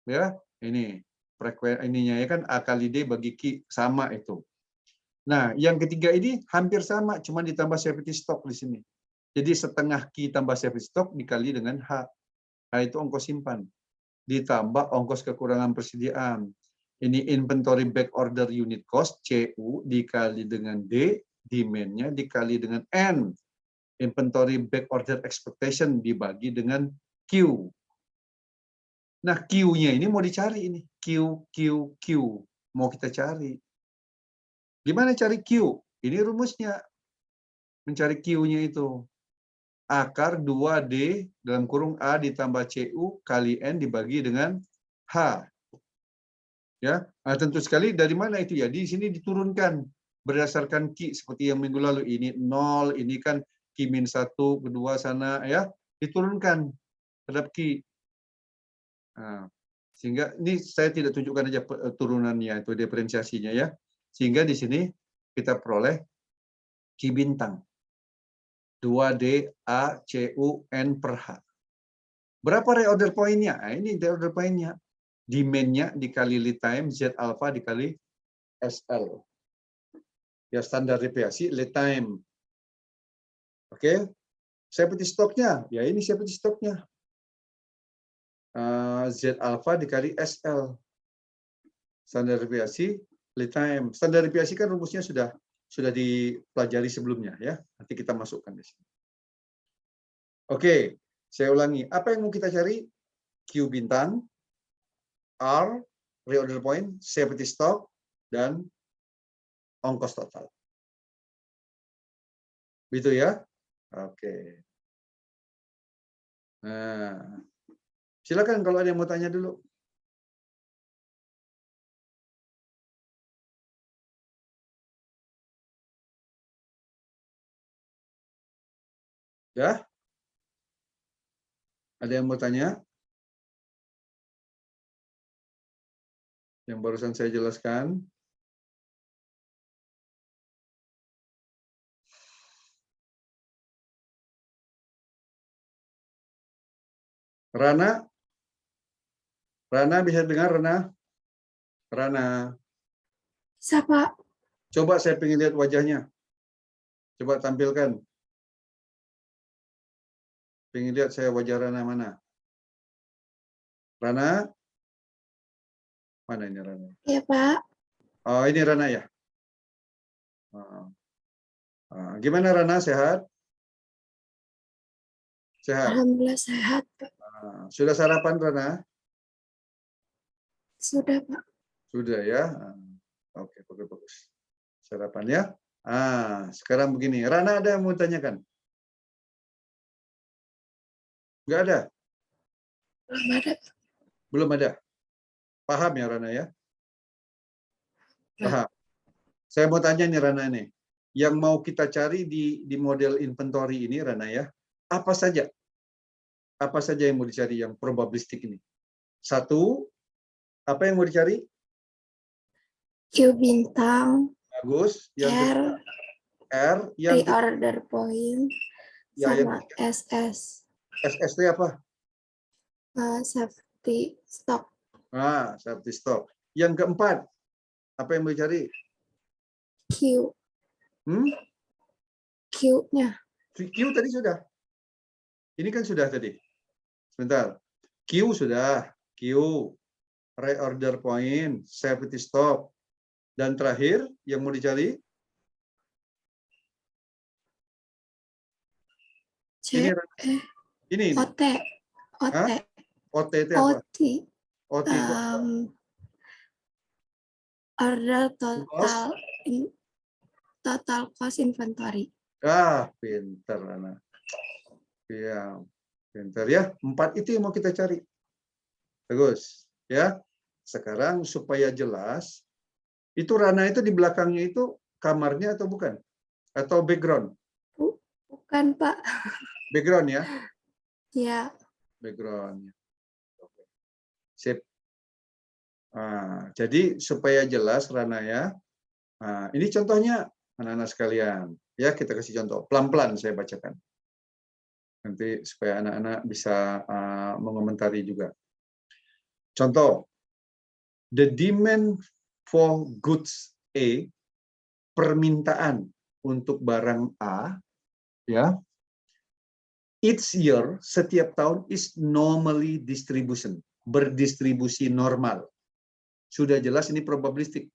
Ya, ini ininya ya kan A kali D bagi Q sama itu. Nah, yang ketiga ini hampir sama, cuma ditambah safety stock di sini. Jadi setengah Q tambah safety stock dikali dengan H. H itu ongkos simpan. Ditambah ongkos kekurangan persediaan. Ini inventory back order unit cost, CU, dikali dengan D, demand-nya dikali dengan N. Inventory back order expectation dibagi dengan Q. Nah, Q-nya ini mau dicari ini. Q. Mau kita cari. Gimana cari Q? Ini rumusnya. Mencari Q-nya itu. Akar 2D dalam kurung A ditambah CU kali N dibagi dengan H. Ya, nah, tentu sekali dari mana itu ya? Di sini diturunkan berdasarkan Q seperti yang minggu lalu. Ini 0, ini kan Q-1, kedua sana ya, diturunkan terhadap Q. Nah, sehingga ini saya tidak tunjukkan aja turunannya itu diferensiasinya ya. Sehingga di sini kita peroleh Q bintang. 2D A CU N per H. Berapa reorder point-nya? Nah, ini reorder point-nya. Demand-nya dikali lead time Z alpha dikali SL. Ya standar deviasi lead time. Oke. Safety stock-nya, ya ini safety stock-nya. Z alpha dikali SL. Standar deviasi lead time. Standar deviasi kan rumusnya sudah dipelajari sebelumnya ya. Nanti kita masukkan di sini. Oke, saya ulangi. Apa yang mau kita cari? Q bintang, R, reorder point, safety stock, dan ongkos total. Gitu ya? Oke. Nah, silakan kalau ada yang mau tanya dulu. Ya? Ada yang mau tanya? Yang barusan saya jelaskan. Rana? Rana bisa dengar, Rana? Rana? Bisa, Pak. Coba saya pengen lihat wajahnya. Coba tampilkan. Pengen lihat saya wajah Rana mana? Rana? Mana ini Rana? Iya, Pak. Oh, ini Rana ya? Gimana Rana, sehat? Sehat. Alhamdulillah sehat, Pak. Sudah sarapan Rana? Sudah, Pak. Sudah ya. Oke, bagus. Sarapan ya. Sekarang begini. Rana ada yang mau tanyakan? Enggak ada? Belum ada. Belum ada. Paham ya Rana ya? Paham. Saya mau tanya nih Rana nih. Yang mau kita cari di model inventory ini Rana ya. Apa saja? Apa saja yang mau dicari yang probabilistik ini? Satu, apa yang mau dicari? Q bintang, Bagus. Yang R, kedua, R. Yang ketiga, reorder point, ya, yang sama ketiga. SS, SST apa? safety stock. Safety stock. Yang keempat, apa yang mau dicari? Q, Q-nya. Q tadi sudah. Ini kan sudah tadi. Sebentar. Q sudah. Q. Reorder point. Safety stock. Dan terakhir, yang mau dicari? C, Ini. Ini. OT, OT, OT itu apa? OT, OT itu apa? order total cost inventory. Pinter anak. Ya, pinter ya. 4 itu yang mau kita cari. Bagus. Ya. Sekarang supaya jelas, itu Rana itu di belakangnya itu kamarnya atau bukan? Atau background? Bukan, Pak. Background ya? Ya. Background. Oke. Sip. Jadi supaya jelas Rana ya. Ini contohnya anak-anak sekalian. Ya, kita kasih contoh. Pelan-pelan saya bacakan. Nanti supaya anak-anak bisa mengomentari juga. Contoh. The demand for goods A, permintaan untuk barang A, ya, each year, setiap tahun, is normally distribution, berdistribusi normal. Sudah jelas ini probabilistik.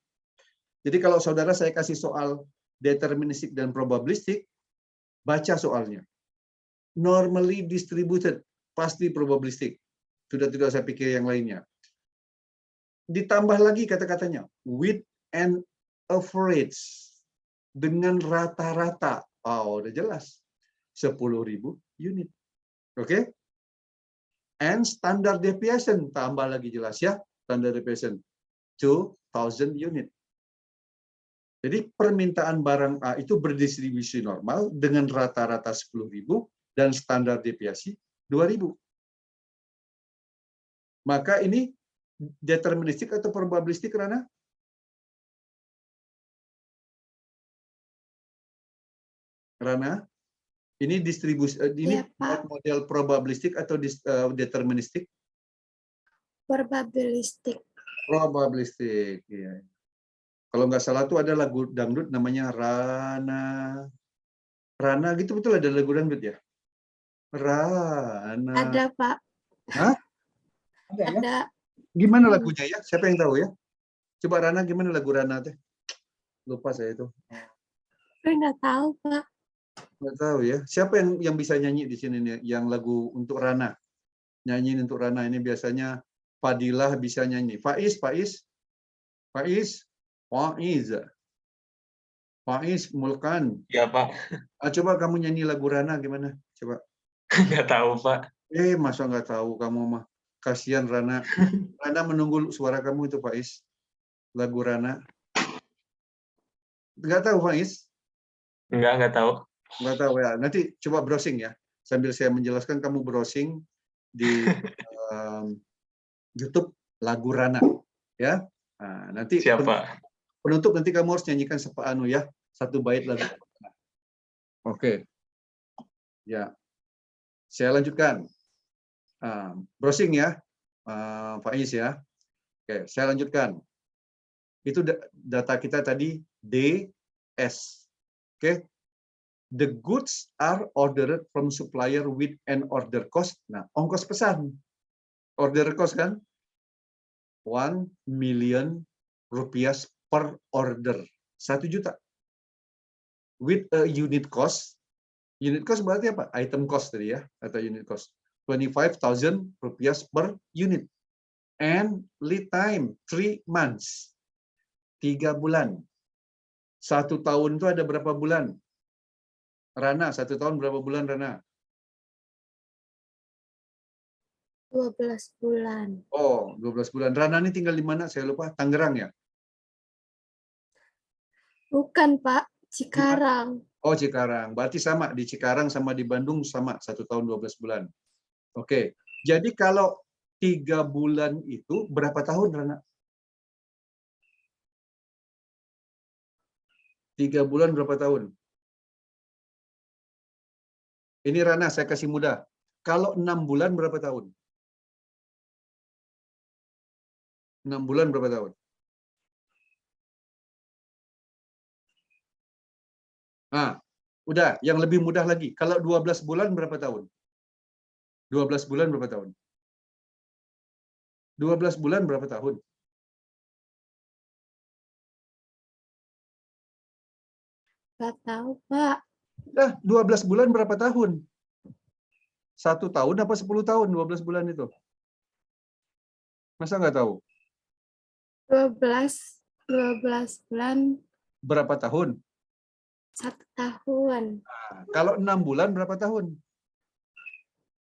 Jadi kalau saudara saya kasih soal deterministik dan probabilistik, baca soalnya. Normally distributed, pasti probabilistik. Sudah tidak saya pikir yang lainnya. Ditambah lagi kata-katanya, with an average, dengan rata-rata. Udah jelas. 10.000 unit. Oke? And standard deviation, tambah lagi jelas ya. Standard deviation, 2,000 unit. Jadi permintaan barang A itu berdistribusi normal dengan rata-rata 10.000 dan standar deviasi 2.000. Maka ini deterministik atau probabilistik, Rana? Rana, ini distribusi ini Ya, model probabilistik atau deterministik? Probabilistik. Probabilistik, ya. Kalau nggak salah tuh ada lagu dangdut namanya Rana. Rana gitu betul ada lagu dangdut ya? Rana. Ada, Pak. Hah? Ada ya? Ada. Gimana lagunya ya? Siapa yang tahu ya? Coba Rana, gimana lagu Rana teh? Lupa saya itu. Saya nggak tahu, Pak. Nggak tahu ya. Siapa yang bisa nyanyi di sini nih? Yang lagu untuk Rana. Nyanyiin untuk Rana ini biasanya Fadilah bisa nyanyi. Faiz. Mulkan. Ya, Pak. Coba kamu nyanyi lagu Rana gimana? Coba. Nggak tahu, Pak. Masa nggak tahu kamu mah. Kasihan Rana. Rana menunggu suara kamu itu, Faiz. Lagu Rana. Nggak tahu, Faiz? Nggak tahu. Nggak tahu ya. Nanti coba browsing ya. Sambil saya menjelaskan, kamu browsing di YouTube lagu Rana. Ya. Nanti Siapa? penutup nanti kamu harus nyanyikan ya. Satu bait lagu. Oke. Ya. Saya lanjutkan. Browsing ya, Faiz ya. Oke, saya lanjutkan. Itu data kita tadi DS. Oke. The goods are ordered from supplier with an order cost. Nah, ongkos pesan. Order cost kan? 1 million rupiah per order. 1 juta. With a unit cost. Unit cost berarti apa? Item cost tadi ya, atau unit cost. 25,000 rupiah per unit. And lead time 3 months. 3 bulan. 1 tahun itu ada berapa bulan? Rana, 1 tahun berapa bulan, Rana? 12 bulan. Oh, 12 bulan. Rana ini tinggal di mana? Saya lupa. Tangerang ya? Bukan, Pak. Cikarang. Oh, Cikarang. Berarti sama. Di Cikarang sama di Bandung sama. 1 tahun 12 bulan. Oke. Jadi kalau 3 bulan itu berapa tahun, Rana? 3 bulan berapa tahun? Ini Rana, saya kasih mudah. Kalau 6 bulan berapa tahun? 6 bulan berapa tahun? Nah, udah. Yang lebih mudah lagi. Kalau 12 bulan berapa tahun? 12 bulan berapa tahun? 12 bulan berapa tahun? Nggak tahu, Pak. Nah, 12 bulan berapa tahun? 1 tahun apa 10 tahun 12 bulan itu? Masa nggak tahu? 12 bulan Berapa tahun? 1 tahun. Nah, kalau 6 bulan berapa tahun?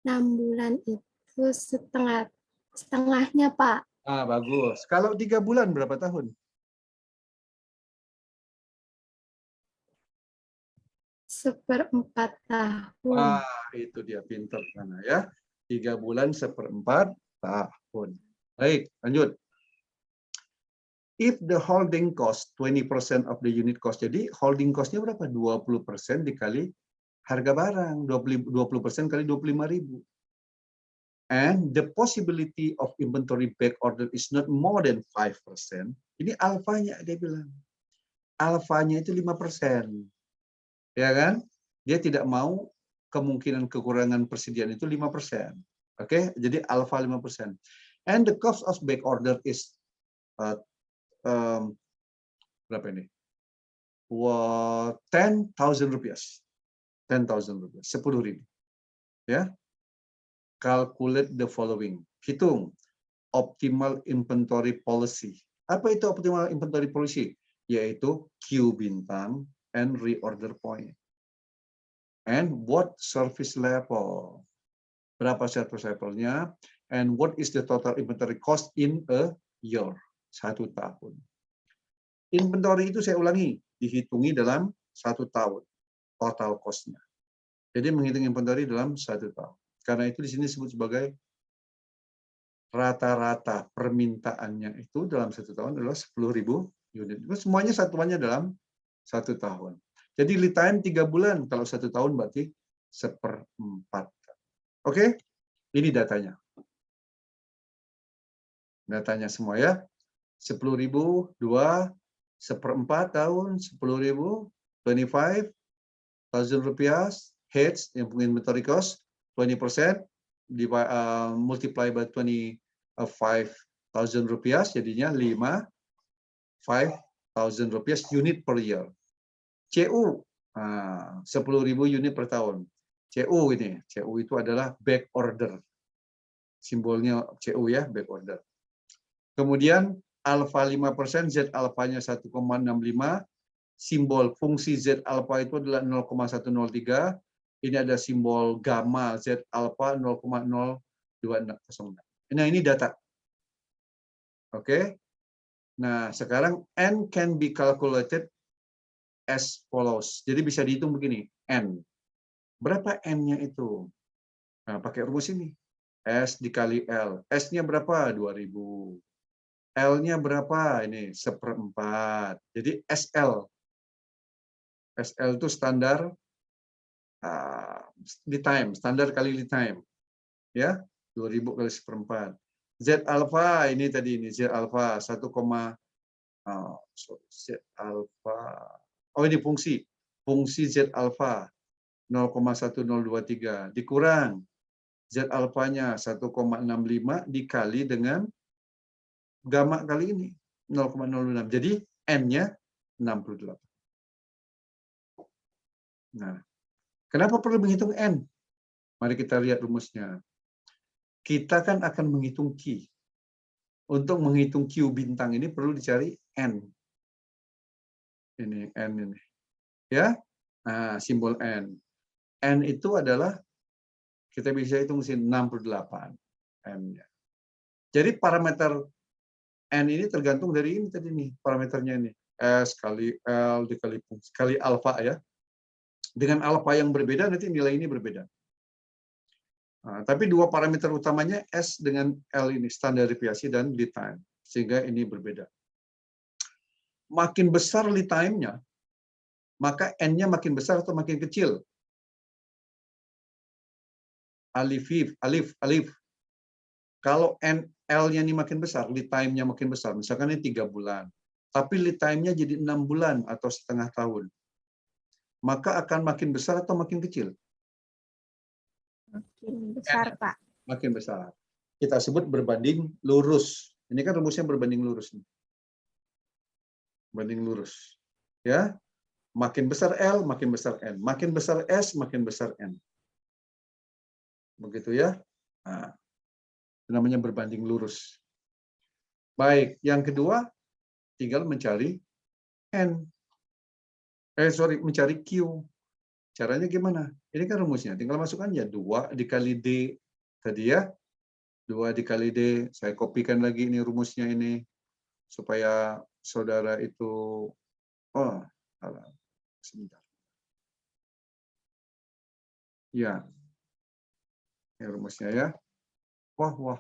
6 bulan itu setengahnya, Pak. Ah, bagus. Kalau 3 bulan berapa tahun? 1/4 tahun. Wah, itu dia pinter karena ya. 3 bulan 1/4 tahun. Baik, lanjut. If the holding cost 20% of the unit cost. Jadi holding cost-nya berapa? 20% dikali harga barang. 20% kali 25.000. And the possibility of inventory back order is not more than 5%. Ini alfanya dia bilang. Alfanya itu 5%. Ya kan? Dia tidak mau kemungkinan kekurangan persediaan itu 5%. Oke, jadi alfa 5%. And the cost of back order is berapa ini? 10,000 rupiah. 10,000 rupiah. 10.000. Ya. Calculate the following. Hitung optimal inventory policy. Apa itu optimal inventory policy? Yaitu Q bintang and reorder point. And what service level? Berapa service levelnya? And what is the total inventory cost in a year? 1 tahun. Inventory itu saya ulangi, dihitungi dalam 1 tahun. Total cost-nya. Jadi menghitung inventory dalam 1 tahun. Karena itu di sini disebut sebagai rata-rata permintaannya itu dalam 1 tahun adalah 10.000 unit. Itu semuanya satuannya dalam 1 tahun. Jadi lead time 3 bulan. Kalau 1 tahun berarti 1/4. Oke? Ini datanya. Datanya semua ya. 10.000, 2, 1/4 tahun, 10.000, 25,000 rupiah, heads, yang punya inventory cost, 20%, multiply by 25,000 rupiah, jadinya 5,000 rupiah unit per year. CU, 10.000 unit per tahun. CU ini, CU itu adalah back order. Simbolnya CU ya, back order. Kemudian alfa 5%, Z alfanya 1,65. Simbol fungsi Z alfa itu adalah 0,103. Ini ada simbol gamma Z alfa 0,0206. Nah, ini data. Oke. Nah, sekarang N can be calculated as follows. Jadi bisa dihitung begini. N. Berapa N-nya itu? Nah, pakai rumus ini. S dikali L. S-nya berapa? 2.000. L-nya berapa? Ini 1/4. Jadi SL. SL itu standar lead time, standar kali lead time. Ya, 2.000 kali 1/4. Z alpha ini tadi ini Z alpha 1,5 Z alfa. Oh, ini fungsi. Fungsi Z alfa 0,1023 dikurang Z alfanya 1,65 dikali dengan gamma kali ini 0,06. Jadi N-nya 68. Nah, kenapa perlu menghitung N? Mari kita lihat rumusnya. Kita kan akan menghitung Q. Untuk menghitung Q bintang ini perlu dicari N. Ini N ini. Ya. Nah, simbol N. N itu adalah kita bisa hitung sini 68 N-nya. Jadi parameter N ini tergantung dari ini tadi nih, parameternya ini. S kali L dikali fungsi kali alfa ya. Dengan alfa yang berbeda nanti nilai ini berbeda. Nah, tapi dua parameter utamanya S dengan L ini, standar deviasi dan lead time. Sehingga ini berbeda. Makin besar lead time-nya, maka N-nya makin besar atau makin kecil. Alif. Kalau L-nya ini makin besar, lead time-nya makin besar. Misalkan ini 3 bulan. Tapi lead time-nya jadi 6 bulan atau setengah tahun. Maka akan makin besar atau makin kecil? Makin besar, Pak. Makin besar. Kita sebut berbanding lurus. Ini kan rumusnya berbanding lurus. Banding lurus. Ya. Makin besar L, makin besar N. Makin besar S, makin besar N. Begitu ya. Nah, itu namanya berbanding lurus. Baik, yang kedua tinggal mencari N. Mencari Q. Caranya gimana? Ini kan rumusnya. Tinggal masukkan ya 2 dikali D tadi ya. 2 dikali D. Saya kopikan lagi ini rumusnya ini supaya saudara itu sebentar. Ya. Ini rumusnya ya. Wah.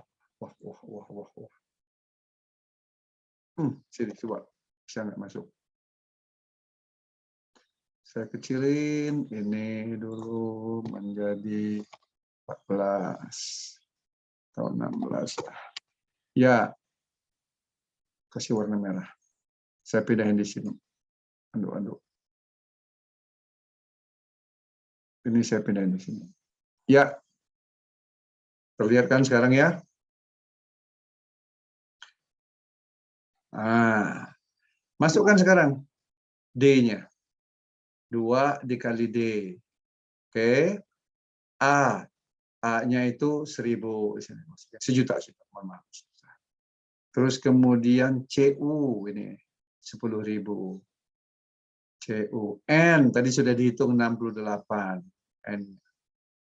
Sini coba. Bisa nggak masuk? Saya kecilin ini dulu menjadi 14 atau 16. Ya. Kasih warna merah. Saya pindahin di sini. Aduk. Ini saya pindahin di sini. Ya. Terlihat kan sekarang ya? Nah, masukkan sekarang D-nya. 2 dikali D. Oke. A-nya itu 1000. Sejuta. Mohon maaf. Terus kemudian CU ini 10.000. CU. N tadi sudah dihitung 68. N.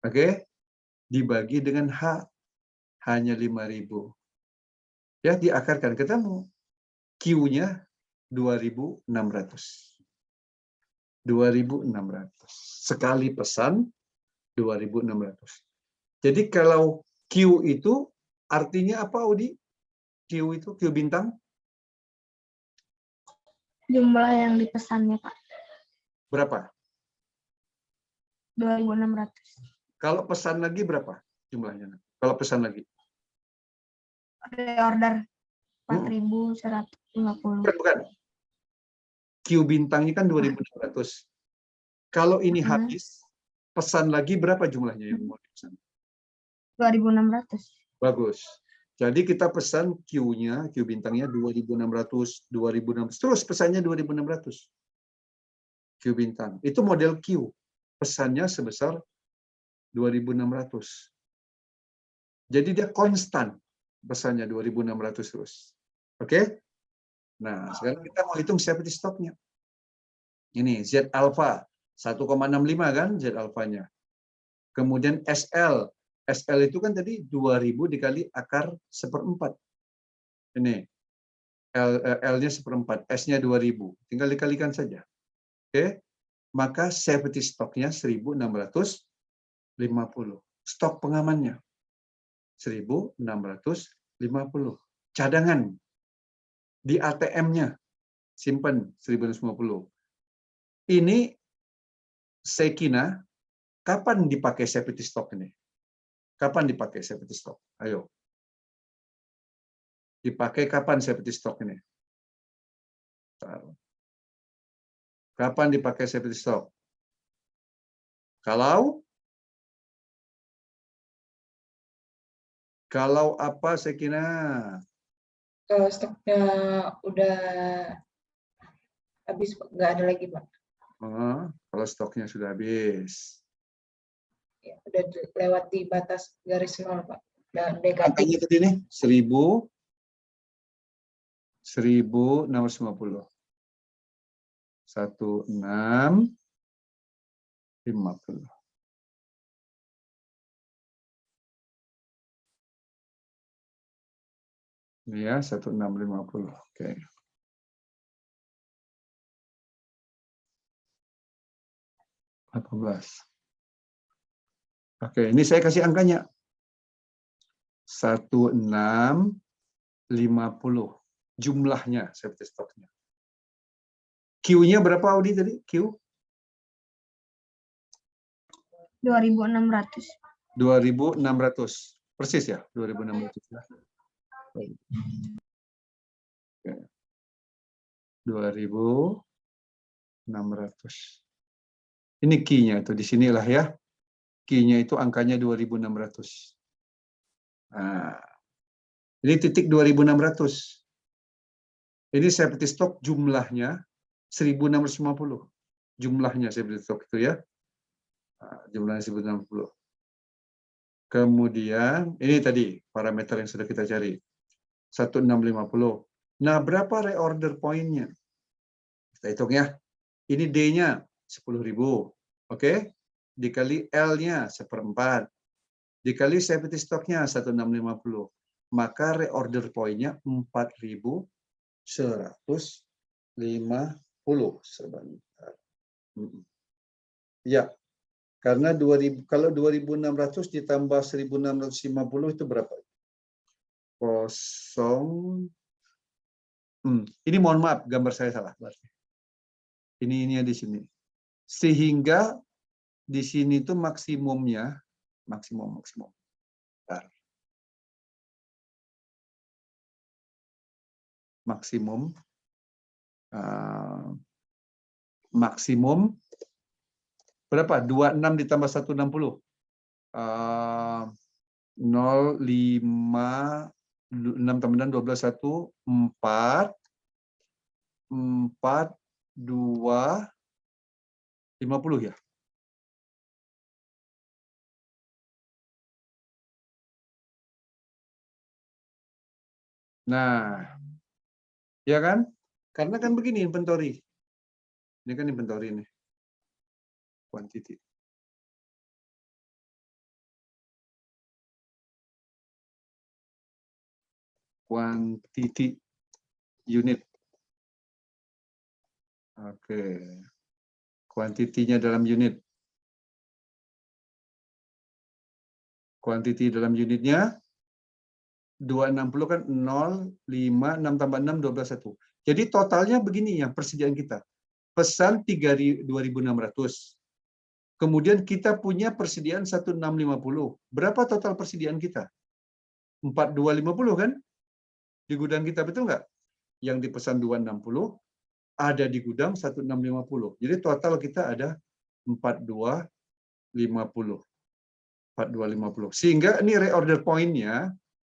Oke. Dibagi dengan H. Hanya 5.000. Ya, diakarkan ketemu. Q-nya 2.600. 2.600. Sekali pesan 2.600. Jadi kalau Q itu artinya apa, Udi? Q itu, Q bintang? Jumlah yang dipesannya, Pak. Berapa? 2.600. Kalau pesan lagi berapa jumlahnya? Kalau pesan lagi? Order 4.150. Bukan. Q bintangnya kan 2.600. Kalau ini habis, pesan lagi berapa jumlahnya yang mau dipesan? 2.600. Bagus. Jadi kita pesan Q-nya, Q bintangnya 2.600, 2.600. Terus pesannya 2.600. Q bintang. Itu model Q. Pesannya sebesar 2.600. Jadi dia konstan pesannya 2.600 terus. Oke? Nah, sekarang kita mau hitung safety stock-nya. Ini Z alpha 1,65 kan Z alfanya. Kemudian SL. SL itu kan tadi 2.000 dikali akar 1/4. Ini L-nya 1/4, S-nya 2.000. Tinggal dikalikan saja. Oke? Maka safety stock-nya 1.650. Stok pengamannya 1.650. Cadangan di ATM-nya simpan 1.650. Ini Sekina, kapan dipakai safety stock ini? Kapan dipakai safety stock? Ayo. Dipakai kapan safety stock ini? Kapan dipakai safety stock? Kalau apa Sekina? Kalau stoknya udah habis, Pak, nggak ada lagi, Pak. Kalau stoknya sudah habis. Ya, udah lewat di batas garis nol, Pak. Dan negatif. Angkanya tadi nih 1650. 1650. Ini ya 1650. Oke. Oke, ini saya kasih angkanya. 1650 jumlahnya safety stocknya. Q-nya berapa Audi tadi? Q 2.600. 2.600. Persis ya, 2.600 ya. Oke. 2.600. Ini key-nya itu di sinilah ya. Key-nya itu angkanya 2.600. Nah, ini titik 2.600. Ini safety stock jumlahnya 1.650. Jumlahnya safety stock itu ya. Nah, jumlahnya 1.650. Kemudian ini tadi parameter yang sudah kita cari. 1650. Nah, berapa reorder point-nya? Kita hitung ya. Ini D-nya 10.000. Oke? Dikali L-nya 1/4. Dikali safety stock-nya 1650. Maka reorder point-nya 4.150 sebentar. Ya. Karena 2000, kalau 2.600 ditambah 1.650 itu berapa? Ini mohon maaf, gambar saya salah. Ini di sini. Sehingga di sini tuh maksimumnya, maksimum. Bentar. Maksimum berapa? 26 ditambah 160. 0, 5, 6 tambah 6, 12, 1, 4, 2, 50 ya? Nah, ya kan? Karena kan begini inventory. Ini kan inventory nih. Quantity. Quantity unit. Oke. Kuantitinya dalam unit. Quantity dalam unitnya 260 kan 0, 5, 6 tambah 6, 12, 1. Jadi totalnya begini yang persediaan kita. Pesan 2.600. Kemudian kita punya persediaan 1.650. Berapa total persediaan kita? 4.250 kan? Di gudang kita, betul nggak? Yang dipesan 260 ada di gudang 1.650. Jadi total kita ada 4.250. 4.250. Sehingga ini reorder point-nya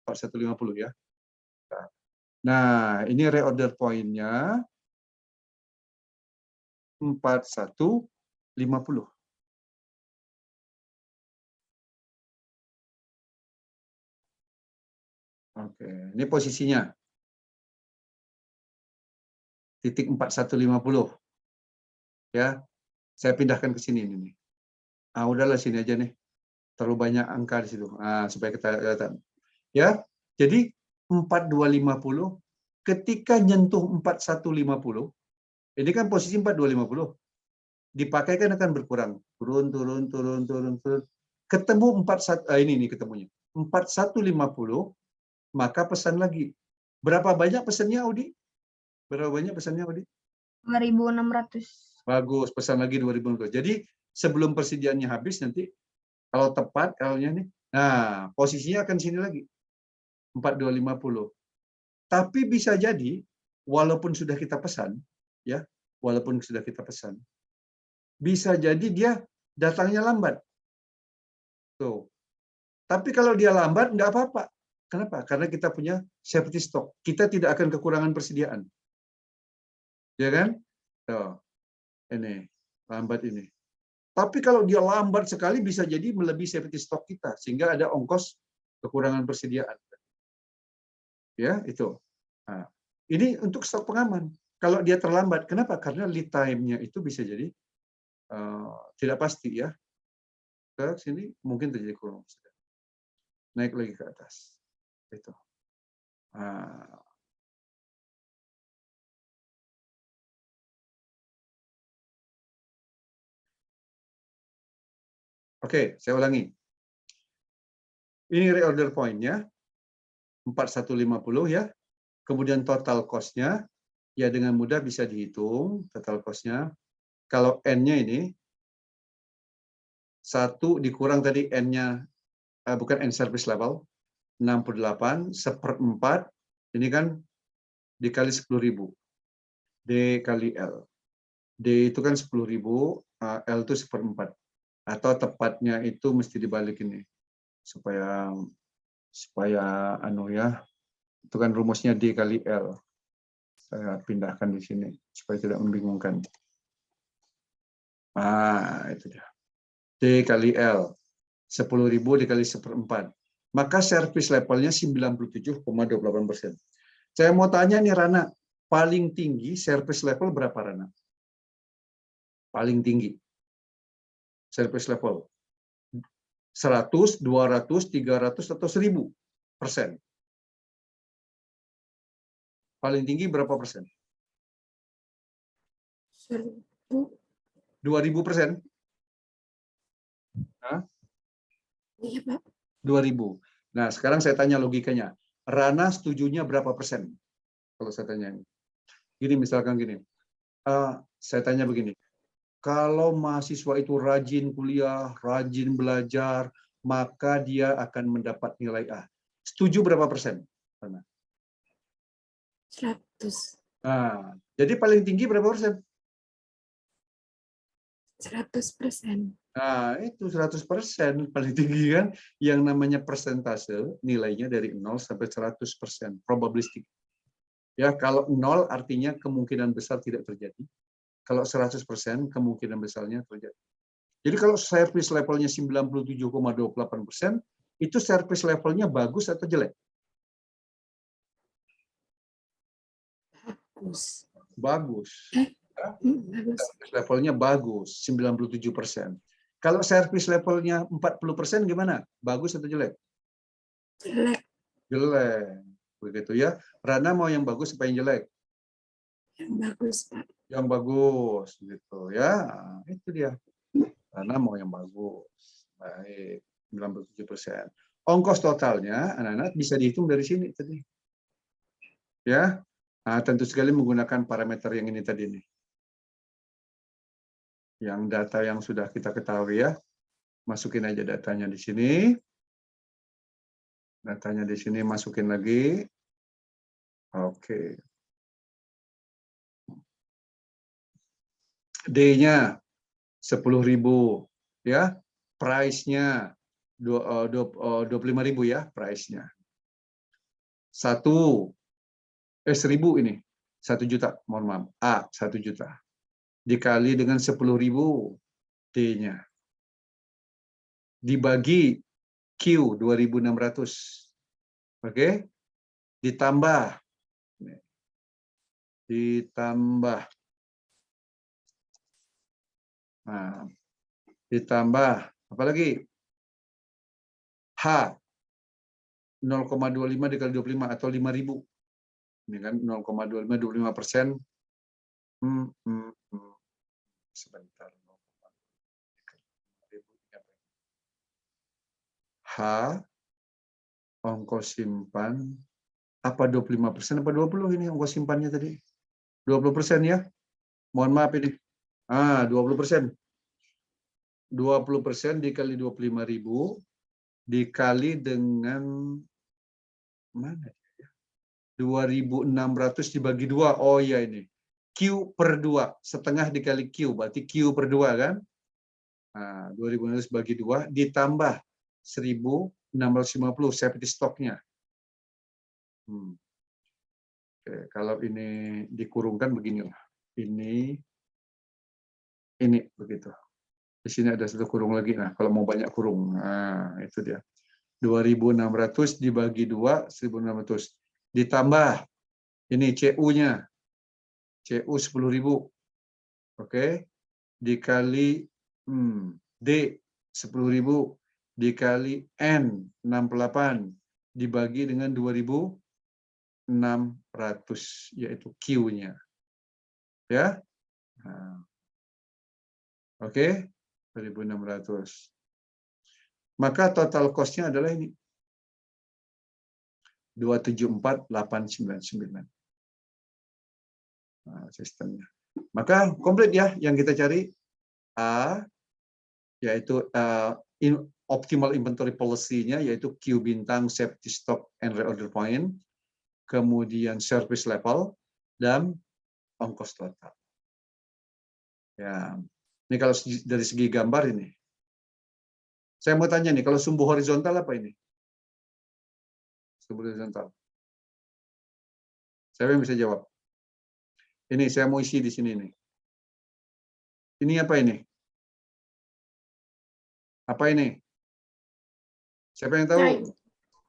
4.150 ya. Nah, ini reorder point-nya 4.150. Oke, ini posisinya. Titik 4.150. Ya. Saya pindahkan ke sini ini. Ah, udahlah sini aja nih. Terlalu banyak angka di situ. Nah, supaya kita lihat. Ya. Jadi 4.250 ketika nyentuh 4.150, ini kan posisi 4.250. Dipakai kan akan berkurang. Turun. Ketemu 41, ini ketemunya. 4.150, maka pesan lagi. Berapa banyak pesannya, Audi? Berapa banyak pesannya, Audi? 2.600. Bagus, pesan lagi 2.600. Jadi sebelum persediaannya habis nanti, kalau tepat L-nya nih, nah posisinya akan sini lagi. 4.250. Tapi bisa jadi, walaupun sudah kita pesan, ya, walaupun sudah kita pesan. Bisa jadi dia datangnya lambat. Tuh. Tapi kalau dia lambat, nggak apa-apa. Kenapa? Karena kita punya safety stock. Kita tidak akan kekurangan persediaan. Ya kan? Tuh. Ini, lambat ini. Tapi kalau dia lambat sekali, bisa jadi melebihi safety stock kita. Sehingga ada ongkos kekurangan persediaan. Ya, itu. Nah, ini untuk stok pengaman. Kalau dia terlambat, kenapa? Karena lead time-nya itu bisa jadi tidak pasti ya. Ke sini mungkin terjadi kurang. Naik lagi ke atas. Itu. Oke, saya ulangi. Ini reorder point-nya 4150 ya. Kemudian total cost-nya ya dengan mudah bisa dihitung total cost-nya. Kalau N-nya ini 1 dikurang tadi N-nya bukan N service level 68 1/4 ini kan dikali 10.000. D kali L. D itu kan 10.000, L itu 1/4. Atau tepatnya itu mesti dibalik ini supaya anu ya, itu kan rumusnya D kali L. Saya pindahkan di sini supaya tidak membingungkan. Itu dia. D kali L 10.000 dikali 1/4. Maka service levelnya 97,28%. Saya mau tanya nih Rana, paling tinggi service level berapa Rana? Paling tinggi service level 100, 200, 300 atau 1000%? Paling tinggi berapa persen? 2000%? Iya, Pak. 2000. Nah, sekarang saya tanya logikanya. Rana setujunya berapa persen? Kalau saya tanya ini. Gini, misalkan gini. Saya tanya begini. Kalau mahasiswa itu rajin kuliah, rajin belajar, maka dia akan mendapat nilai A. Setuju berapa persen? Rana? 100. Nah, jadi paling tinggi berapa persen? 100%. Nah, itu 100% paling tinggi kan. Yang namanya persentase nilainya dari 0 sampai 100%, probabilistik. Ya, kalau 0 artinya kemungkinan besar tidak terjadi. Kalau 100% kemungkinan besarnya terjadi. Jadi kalau service levelnya 97,28%, itu service levelnya bagus atau jelek? Bagus. Bagus. Bagus. Service levelnya bagus, 97%. Kalau service levelnya 40% gimana? Bagus atau jelek? Jelek. Jelek. Begitu ya. Rana mau yang bagus apa yang jelek? Yang bagus, Pak. Yang bagus gitu ya. Itu dia. Rana mau yang bagus. Baik, 97%. Ongkos totalnya anak-anak bisa dihitung dari sini tadi. Ya. Nah, tentu sekali menggunakan parameter yang ini tadi nih. Yang data yang sudah kita ketahui ya. Masukin aja datanya di sini. Datanya di sini masukin lagi. Oke. D-nya 10.000 ya. Price-nya 25.000 ya price-nya. 1.000 ini 1 juta, mohon maaf. A 1 juta. Dikali dengan 10.000 D-nya. Dibagi Q 2.600. Oke? Ditambah nah, ditambah apa lagi? H 0,25 dikali 25 atau 5.000. Ini kan 0,25 25%. Sebentar. H ongkos simpan apa 25% apa 20 ini ongkos simpannya tadi? 20% ya. Mohon maaf ini. 20%. 20% dikali 25.000 dikali dengan mana ya? 2.600 dibagi 2. Oh iya ini. Q per 2. Setengah dikali Q, berarti Q per 2 kan? Nah, 2.600 bagi 2 ditambah 1.650 safety stock-nya. Oke, kalau ini dikurungkan beginilah. Ini begitu. Di sini ada satu kurung lagi. Nah, kalau mau banyak kurung, nah itu dia. 2.600 dibagi 2, 1.600. Ditambah ini CU-nya. CU 10.000. Oke. Dikali D 10.000 dikali N 68 dibagi dengan 2.600, yaitu Q-nya. Ya. Nah. Oke. 2.600. Maka total cost-nya adalah ini. 274.899. Nah, sistemnya. Maka komplit ya yang kita cari. A, yaitu optimal inventory policy-nya, yaitu Q bintang, safety stock, and reorder point. Kemudian service level, dan ongkos total. Ya, ini kalau dari segi gambar ini. Saya mau tanya nih, kalau sumbu horizontal apa ini? Sumbu horizontal. Siapa yang bisa jawab? Ini saya mau isi di sini nih. Ini apa ini? Apa ini? Siapa yang tahu?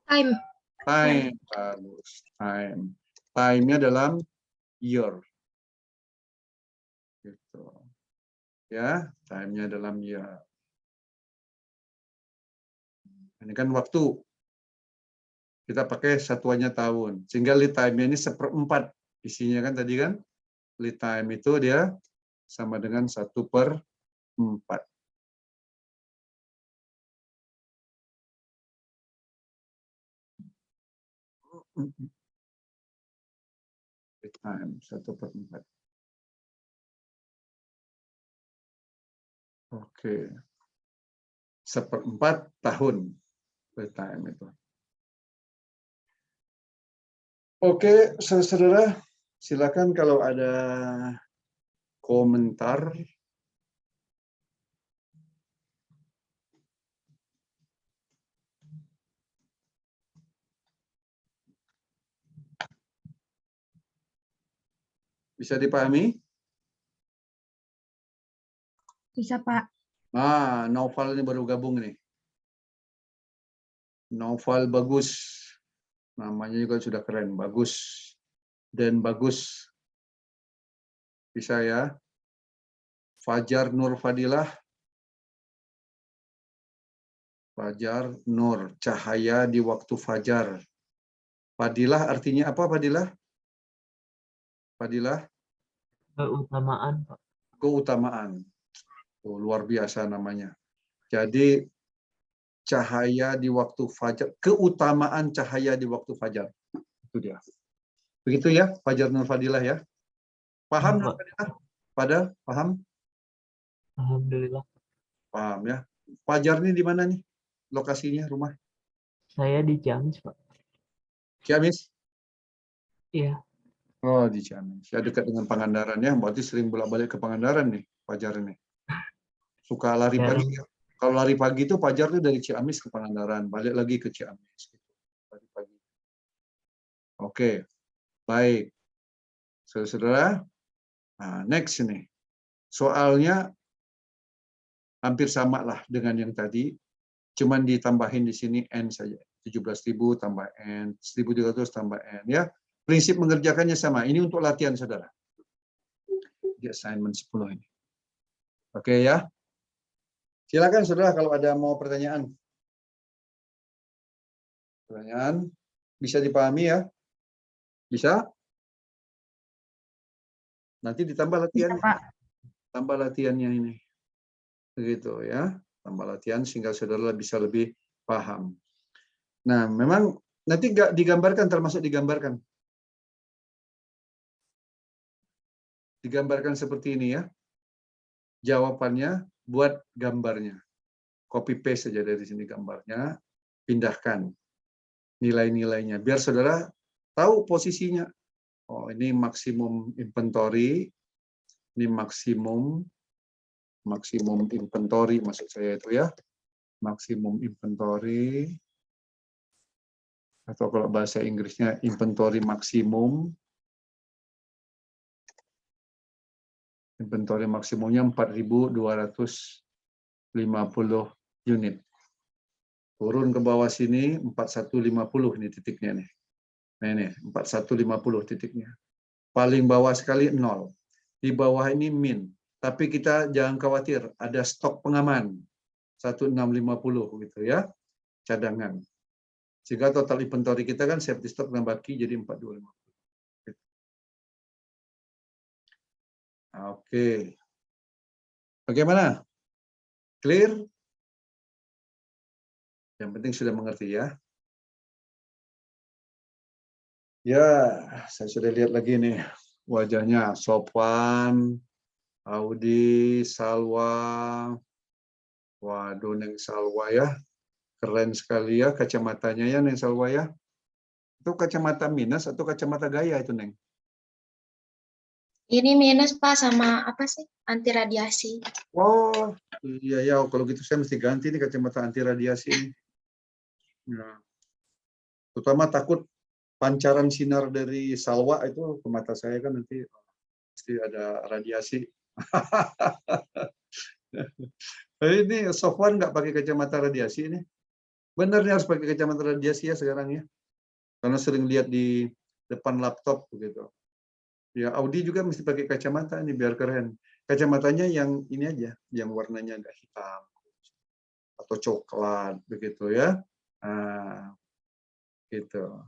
Time. Time. Bagus. Time. Time-nya dalam year. Gitu. Ya, time-nya dalam year. Ini kan waktu. Kita pakai satuannya tahun. Sehingga lead time-nya ini 1/4. Isinya kan tadi kan, lead time itu dia sama dengan 1/4. Lead time 1/4. Oke. 1/4 tahun lead time itu. Oke, saudara, silakan kalau ada komentar. Bisa dipahami? Bisa, Pak. Ah, Naufal ini baru gabung nih. Naufal bagus. Namanya juga sudah keren, bagus. Dan bagus. Bisa ya. Fajar Nur Fadilah. Fajar Nur, cahaya di waktu fajar. Fadilah artinya apa, Fadilah? Fadilah? Keutamaan, Pak. Keutamaan. Oh, luar biasa namanya. Jadi cahaya di waktu fajar, keutamaan cahaya di waktu fajar. Itu dia. Begitu ya, Fajar Nur Fadilah ya. Paham Nur Fadilah? Paham? Alhamdulillah. Paham ya. Fajar ini di mana nih? Lokasinya rumah? Saya di Ciamis, Pak. Ciamis? Iya. Oh, di Ciamis. Ya, dekat dengan Pangandaran ya. Berarti sering bolak-balik ke Pangandaran nih, Fajar ini. Suka lari pagi ya. Kalau lari pagi itu Fajar tuh dari Ciamis ke Pangandaran, balik lagi ke Ciamis. Lari pagi. Oke, baik. Saudara-saudara, nah, next ini. Soalnya hampir sama lah dengan yang tadi, cuman ditambahin di sini N saja. 17.000 tambah N, 1.300 tambah N. Ya, prinsip mengerjakannya sama. Ini untuk latihan saudara. Di assignment 10 ini. Oke ya. Silakan saudara kalau ada mau pertanyaan. Pertanyaan bisa dipahami ya? Bisa? Nanti ditambah latihan. Bisa, Pak. Tambah latihannya ini. Begitu ya. Tambah latihan sehingga saudara bisa lebih paham. Nah, memang nanti nggak digambarkan, termasuk digambarkan. Digambarkan seperti ini ya. Jawabannya buat gambarnya. Copy paste saja dari sini gambarnya, pindahkan nilai-nilainya biar saudara tahu posisinya. Oh, ini maksimum inventory, Ini maksimum inventory maksud saya itu ya. Maksimum inventory. Atau kalau bahasa Inggrisnya inventory maksimum. Inventory maksimumnya 4.250 unit. Turun ke bawah sini 4150 ini titiknya nih. Nah ini 4150 titiknya. Paling bawah sekali 0. Di bawah ini min. Tapi kita jangan khawatir, ada stok pengaman 1650 gitu ya. Cadangan. Sehingga total inventory kita kan safety stock dan baki jadi 4250. Oke. Bagaimana? Clear? Yang penting sudah mengerti ya. Ya, saya sudah lihat lagi nih wajahnya Sopwan, Audi, Salwa. Waduh, Neng Salwa ya. Keren sekali ya kacamatanya ya Neng Salwa ya. Itu kacamata minus atau kacamata gaya itu Neng? Ini minus Pak sama apa sih? Anti radiasi. Oh, iya ya. Kalau gitu saya mesti ganti nih kacamata anti radiasi ini. Nah, terutama takut pancaran sinar dari Salwa itu ke mata saya kan nanti pasti ada radiasi. Ini Sofwan nggak pakai kacamata radiasi ini. Benar nih harus pakai kacamata radiasi ya sekarang ya. Karena sering lihat di depan laptop begitu. Ya Audi juga mesti pakai kacamata ini biar keren. Kacamatanya yang ini aja, yang warnanya agak hitam atau coklat begitu ya. Nah, gitu.